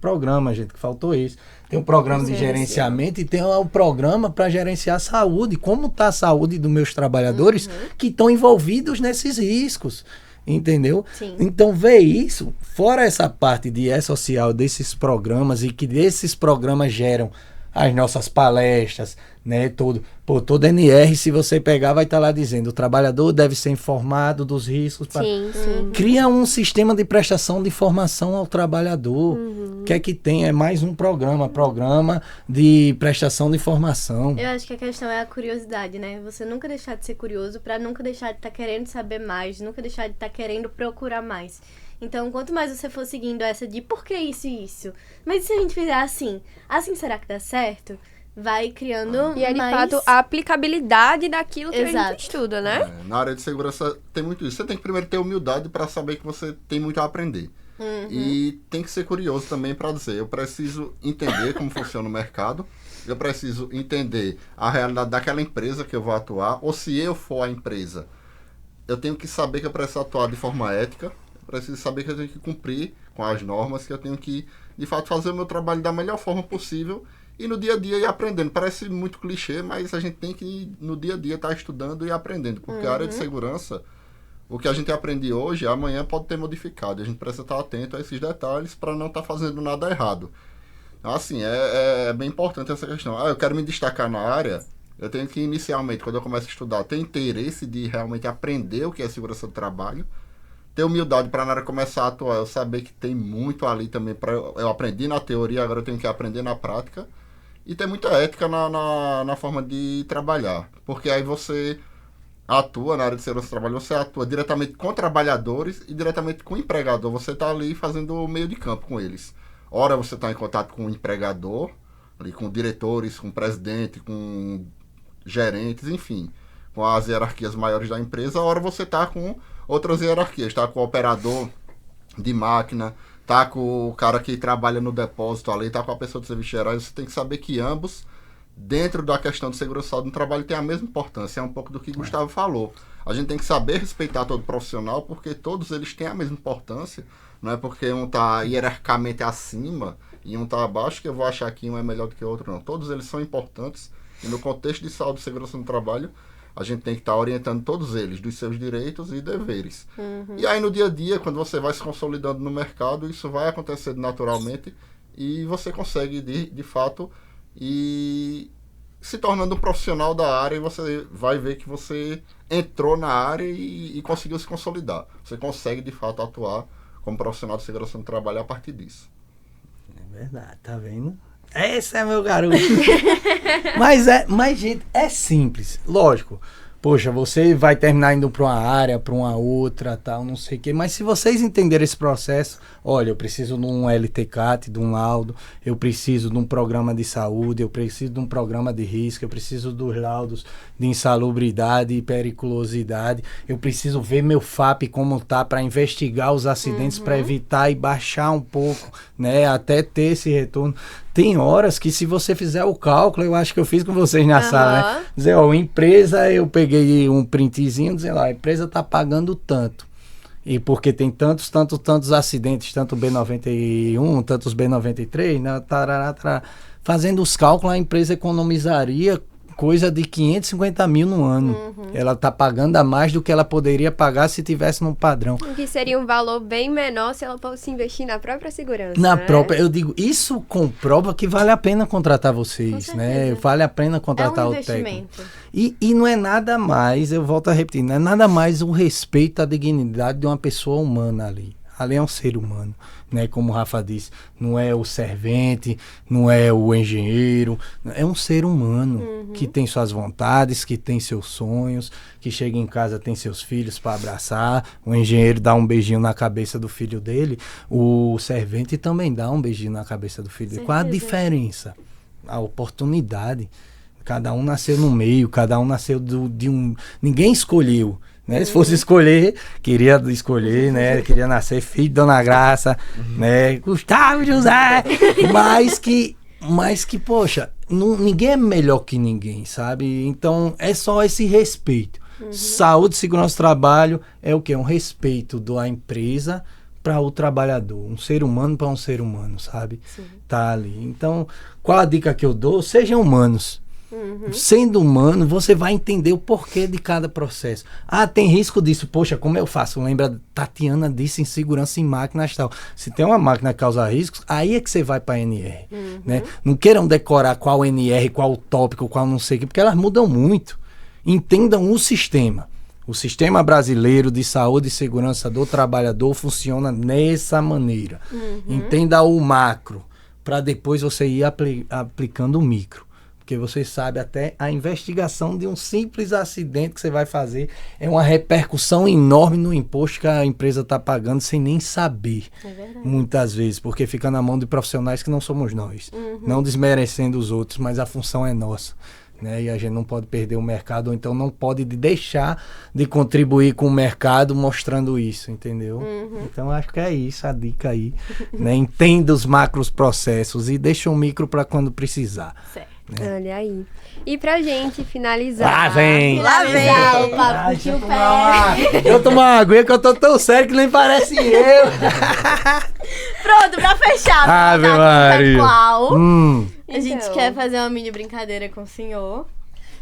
D: programa, gente, que faltou isso. Tem um programa de gerenciamento e tem o programa para gerenciar a saúde. Como está a saúde dos meus trabalhadores que estão envolvidos nesses riscos, entendeu?
A: Sim.
D: Então, ver isso, fora essa parte de E-Social, desses programas, e que desses programas geram as nossas palestras, né, todo NR, se você pegar, vai estar lá dizendo, o trabalhador deve ser informado dos riscos.
B: Sim, sim.
D: Cria um sistema de prestação de informação ao trabalhador. Que é que tem? É mais um programa de prestação de informação.
A: Eu acho que a questão é a curiosidade, né? Você nunca deixar de ser curioso pra nunca deixar de estar querendo saber mais, nunca deixar de estar querendo procurar mais. Então, quanto mais você for seguindo essa de por que isso e isso? Mas e se a gente fizer assim? Assim será que dá certo? Vai criando
B: E é de
A: mais...
B: fato a aplicabilidade daquilo que a
A: Exato.
B: gente estuda, né?
C: Na área de segurança tem muito isso. Você tem que primeiro ter humildade para saber que você tem muito a aprender. E tem que ser curioso também para dizer, eu preciso entender como funciona o mercado, eu preciso entender a realidade daquela empresa que eu vou atuar, ou se eu for a empresa, eu tenho que saber que eu preciso atuar de forma ética, eu preciso saber que eu tenho que cumprir com as normas, que eu tenho que, de fato, fazer o meu trabalho da melhor forma possível e no dia a dia ir aprendendo. Parece muito clichê, mas a gente tem que, no dia a dia, estar estudando e aprendendo, porque a área de segurança, o que a gente aprende hoje, amanhã pode ter modificado. A gente precisa estar atento a esses detalhes para não estar fazendo nada errado. Assim, é bem importante essa questão. Eu quero me destacar na área, eu tenho que, inicialmente, quando eu começo a estudar, ter interesse de realmente aprender o que é segurança do trabalho, ter humildade para na hora começar a atuar, eu saber que tem muito ali também, eu aprendi na teoria, agora eu tenho que aprender na prática, e ter muita ética na forma de trabalhar, porque aí você atua na área de segurança do trabalho, você atua diretamente com trabalhadores e diretamente com o empregador, você está ali fazendo o meio de campo com eles. Ora você está em contato com o empregador, ali com diretores, com o presidente, com gerentes, enfim, com as hierarquias maiores da empresa, ora você está com outras hierarquias, está com o operador de máquina, está com o cara que trabalha no depósito ali, está com a pessoa de serviços gerais, você tem que saber que ambos, dentro da questão de segurança no trabalho, tem a mesma importância, é um pouco do que Gustavo falou. A gente tem que saber respeitar todo profissional, porque todos eles têm a mesma importância, não é porque um está hierarquicamente acima e um está abaixo que eu vou achar que um é melhor do que o outro, não. Todos eles são importantes e no contexto de saúde e segurança no trabalho, a gente tem que estar orientando todos eles dos seus direitos e deveres. E aí no dia a dia, quando você vai se consolidando no mercado, isso vai acontecendo naturalmente e você consegue de fato ir se tornando um profissional da área, e você vai ver que você entrou na área e conseguiu se consolidar. Você consegue de fato atuar como profissional de segurança no trabalho a partir disso.
D: É verdade, tá vendo? Esse é meu garoto. mas, gente, é simples. Lógico. Poxa, você vai terminar indo para uma área, para uma outra, tal, não sei o quê. Mas se vocês entenderem esse processo, olha, eu preciso de um LTCAT, de um laudo, eu preciso de um programa de saúde, eu preciso de um programa de risco, eu preciso dos laudos de insalubridade e periculosidade, eu preciso ver meu FAP como tá para investigar os acidentes, para evitar e baixar um pouco, né, até ter esse retorno. Tem horas que, se você fizer o cálculo, eu acho que eu fiz com vocês na sala, né? Dizer, ó, empresa, eu peguei um printzinho, dizendo, ó, a empresa tá pagando tanto. E porque tem tantos acidentes, tanto B91, tantos B93, né? Fazendo os cálculos, a empresa economizaria coisa de 550 mil no ano. Ela tá pagando a mais do que ela poderia pagar se tivesse num padrão.
B: O que seria um valor bem menor se ela fosse investir na própria segurança.
D: Na
B: né?
D: própria, eu digo, isso comprova que vale a pena contratar vocês, né? Vale a pena contratar o técnico. E não é nada mais, eu volto a repetir, não é nada mais o respeito à dignidade de uma pessoa humana ali. Ali é um ser humano, né? Como o Rafa disse, não é o servente, não é o engenheiro, é um ser humano que tem suas vontades, que tem seus sonhos, que chega em casa, tem seus filhos para abraçar, o engenheiro dá um beijinho na cabeça do filho dele, o servente também dá um beijinho na cabeça do filho dele. Qual a diferença? A oportunidade. Cada um nasceu no meio, cada um nasceu de um... Ninguém escolheu. Né? Se fosse escolher, queria escolher, né? Queria nascer filho de Dona Graça, né? Gustavo José, mas que, poxa, ninguém é melhor que ninguém, sabe? Então, é só esse respeito. Saúde e segurança do trabalho é o quê? Um respeito da empresa para o trabalhador, um ser humano para um ser humano, sabe? Sim. Tá ali. Então, qual a dica que eu dou? Sejam humanos. Sendo humano, você vai entender o porquê de cada processo. Ah, tem risco disso. Poxa, como eu faço? Lembra, Tatiana disse em segurança em máquinas e tal. Se tem uma máquina que causa riscos, aí é que você vai para NR. Né? Não queiram decorar qual NR, qual tópico, qual não sei o que, porque elas mudam muito. Entendam o sistema. O sistema brasileiro de saúde e segurança do trabalhador funciona dessa maneira. Entenda o macro, para depois você ir aplicando o micro. Porque você sabe até a investigação de um simples acidente que você vai fazer é uma repercussão enorme no imposto que a empresa está pagando sem nem saber.
A: É verdade.
D: Muitas vezes, porque fica na mão de profissionais que não somos nós. Não desmerecendo os outros, mas a função é nossa. Né? E a gente não pode perder o mercado, ou então não pode deixar de contribuir com o mercado mostrando isso, entendeu? Então acho que é isso, a dica aí. Né? Entenda os macros processos e deixa o micro para quando precisar.
A: Certo.
B: Olha aí. E pra gente finalizar...
D: Lá vem!
A: Finalizar o papo
D: Ai,
A: com tio
D: deixa eu tomar uma aguinha que eu tô tão sério que nem parece eu.
A: Pronto, pra fechar.
D: Ave
A: pra
D: Maria.
A: qual, a
B: Então.
A: gente quer fazer uma mini brincadeira com o senhor.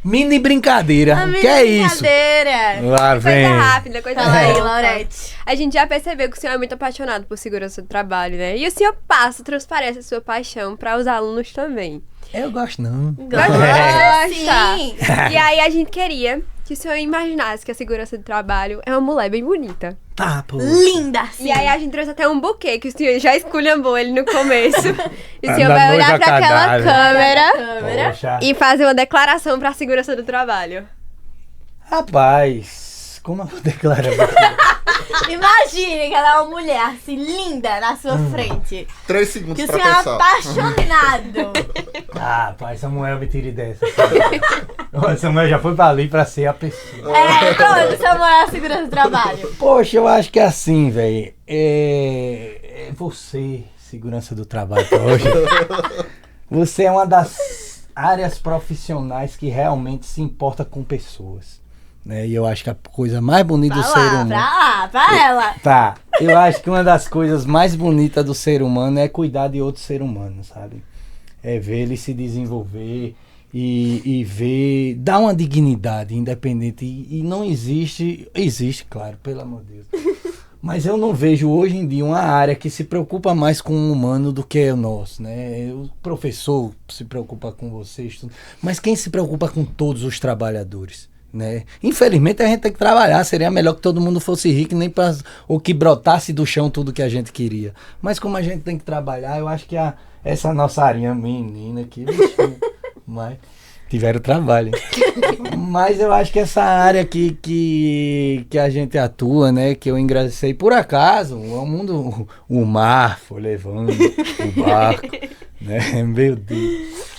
D: Mini brincadeira.
A: Uma mini
D: Que é isso?
A: brincadeira.
D: Lá vem.
B: Coisa rápida, coisa
A: Fala aí,
B: rápida.
A: Laurete.
B: A gente já percebeu que o senhor é muito apaixonado por segurança do trabalho, né? E o senhor transparece a sua paixão para os alunos também.
D: Eu gosto não.
A: Gosta,
B: Sim. E aí a gente queria que o senhor imaginasse que a segurança do trabalho é uma mulher bem bonita.
D: Tá, pô.
A: Linda, sim.
B: E aí a gente trouxe até um buquê, que o senhor já esculhambou ele no começo. E o senhor
D: Da
B: vai
D: noiva
B: olhar para aquela
D: cadáver.
B: câmera
D: Poxa.
B: e fazer uma declaração para a segurança do trabalho.
D: Rapaz, como eu vou declarar?
A: Imagine que ela é uma mulher assim, linda na sua frente.
C: 3 segundos
A: Que o
C: pra
A: senhor é
C: pensar.
A: apaixonado.
D: Ah, pai, Samuel me tire dessa. Ô, Samuel já foi pra ali pra ser a pessoa.
A: Pronto, Samuel é a segurança do trabalho.
D: Poxa, eu acho que é assim, velho. É você, segurança do trabalho, hoje. Você é uma das áreas profissionais que realmente se importa com pessoas. Né? E eu acho que a coisa mais bonita do ser humano.
A: Pra ela.
D: Tá, eu acho que uma das coisas mais bonitas do ser humano é cuidar de outro ser humano, sabe? É ver ele se desenvolver e ver, dar uma dignidade independente. E não existe, claro, pelo amor de Deus. Mas eu não vejo hoje em dia uma área que se preocupa mais com o humano do que o nosso, né? O professor se preocupa com vocês, tudo, mas quem se preocupa com todos os trabalhadores? Né? Infelizmente a gente tem que trabalhar, seria melhor que todo mundo fosse rico, nem pra, ou que brotasse do chão tudo que a gente queria. Mas como a gente tem que trabalhar, eu acho que essa nossa arinha menina aqui, mas tiveram trabalho. Mas eu acho que essa área que a gente atua, né, que eu ingressei por acaso, o mundo, o mar foi levando o barco, né, meu Deus.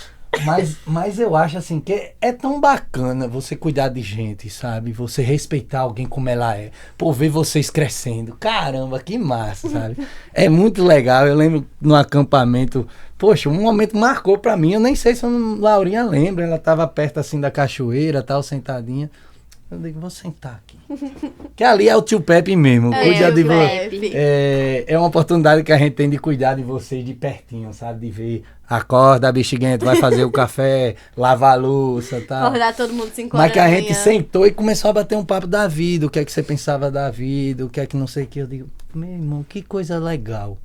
D: Mas eu acho assim que é tão bacana você cuidar de gente, sabe? Você respeitar alguém como ela é. Por ver vocês crescendo. Caramba, que massa, sabe? É muito legal. Eu lembro no acampamento. Poxa, um momento marcou pra mim. Eu nem sei se a Laurinha lembra. Ela tava perto assim da cachoeira, tal, sentadinha. Eu digo, vou sentar aqui. Que ali é o tio Pepe mesmo. Cuida de
A: Pepe.
D: é uma oportunidade que a gente tem de cuidar de vocês de pertinho, sabe? De ver, acorda, bexiguento, vai fazer o café, lavar a louça e tal.
A: Acordar todo mundo 5 horas
D: Mas que a
A: da
D: gente
A: manhã.
D: sentou e começou a bater um papo da vida. O que é que você pensava da vida, o que é que não sei o que. Eu digo, meu irmão, que coisa legal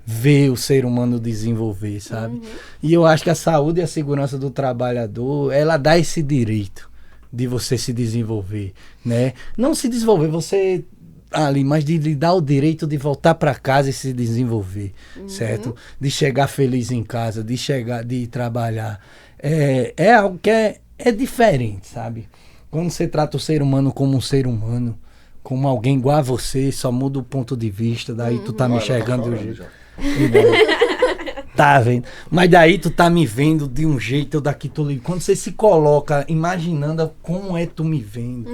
D: ver o ser humano desenvolver, sabe? E eu acho que a saúde e a segurança do trabalhador, ela dá esse direito de você se desenvolver, né? Não se desenvolver, você ali, mas de lhe dar o direito de voltar para casa e se desenvolver, certo? De chegar feliz em casa, de trabalhar. É algo que é diferente, sabe? Quando você trata o ser humano como um ser humano, como alguém igual a você, só muda o ponto de vista, daí tu tá me enxergando de um jeito. E daí, tá vendo? Mas daí tu tá me vendo de um jeito, eu daqui tô ali. Quando você se coloca imaginando como é tu me vendo,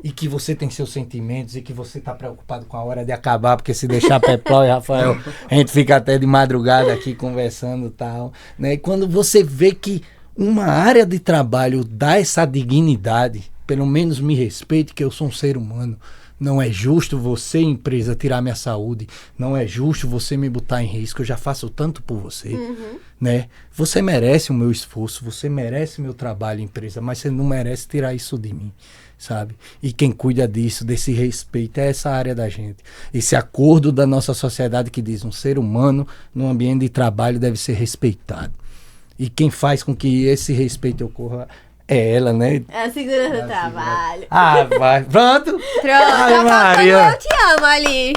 D: e que você tem seus sentimentos, e que você tá preocupado com a hora de acabar, porque se deixar Pepló e Rafael, a gente fica até de madrugada aqui conversando e tal, né? E quando você vê que uma área de trabalho dá essa dignidade, pelo menos me respeite, que eu sou um ser humano, Não é justo você, empresa, tirar minha saúde. Não é justo você me botar em risco. Eu já faço tanto por você, né? Você merece o meu esforço, você merece o meu trabalho, empresa, mas você não merece tirar isso de mim, sabe? E quem cuida disso, desse respeito, é essa área da gente. Esse acordo da nossa sociedade que diz um ser humano no ambiente de trabalho deve ser respeitado. E quem faz com que esse respeito ocorra é ela, né?
A: É a segurança do trabalho.
D: Ah, vai. Pronto.
B: Pronto,
D: Ai,
B: tá
D: Maria.
B: faltando eu te amo ali.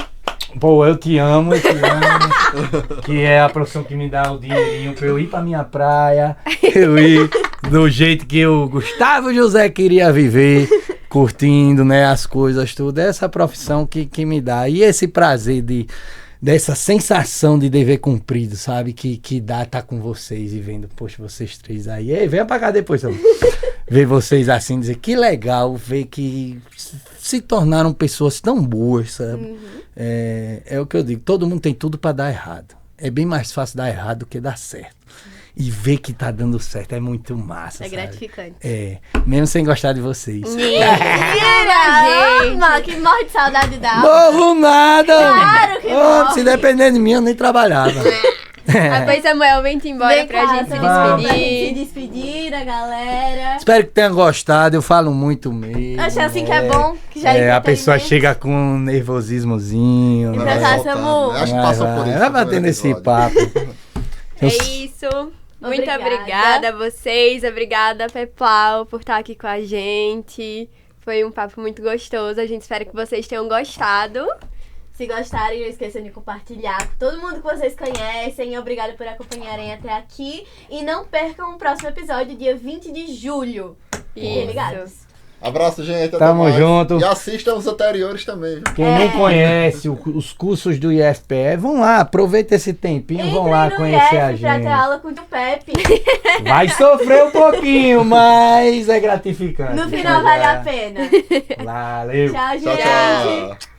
D: Pô, eu te amo, eu te amo. Que é a profissão que me dá o dinheirinho pra eu ir pra minha praia. Eu ir do jeito que o Gustavo José queria viver. Curtindo, né, as coisas, tudo. É essa profissão que me dá. E esse prazer dessa sensação de dever cumprido, sabe? Que dá estar com vocês e vendo, poxa, vocês três aí. Ei, venha pra cá depois, sabe? Ver vocês assim, dizer que legal ver que se tornaram pessoas tão boas, sabe? É o que eu digo, todo mundo tem tudo pra dar errado. É bem mais fácil dar errado do que dar certo. E ver que tá dando certo é muito massa,
A: É
D: sabe?
A: gratificante.
D: É, mesmo sem gostar de vocês.
A: Mentira! Ama, que morre de saudade da alma.
D: Morro nada!
A: Claro que
D: Ô,
A: morre.
D: se depender de mim, eu nem trabalhava.
B: Depois Samuel, vem-te embora
A: Vem
B: pra
A: cá,
B: gente se
A: Samuel, pra gente se
B: despedir.
A: despedir da galera.
D: Espero que tenha gostado, eu falo muito mesmo.
A: Achei assim que é bom, que já é
D: a pessoa
A: entretenimento.
D: chega com um nervosismozinho.
A: E
C: Vai
A: pra cá,
C: voltando,
A: Samu.
C: né? Acho que
D: Vai,
C: passou por isso.
D: vai
C: no
D: batendo
C: primeiro
D: esse
C: episódio.
D: papo.
B: É isso. Muito
A: Obrigada.
B: obrigada a vocês. Obrigada, Peplau, por estar aqui com a gente. Foi um papo muito gostoso. A gente espera que vocês tenham gostado.
A: Se gostarem, não esqueçam de compartilhar com todo mundo que vocês conhecem. Obrigada por acompanharem até aqui. E não percam o próximo episódio, dia 20 de julho. Fiquem
B: Isso.
A: ligados.
C: Abraço, gente. até
D: Tamo
C: mais.
D: junto.
C: E assistam os anteriores também. Viu?
D: Quem não conhece os cursos do IFPE, vão lá, aproveita esse tempinho, vão lá
A: Entrem no
D: conhecer
A: IF
D: a
A: pra ter
D: gente.
A: aula com o tio Pepe.
D: Vai sofrer um pouquinho, mas é gratificante.
A: No final vale a pena.
D: Valeu.
A: Tchau, gente.
C: Tchau, tchau.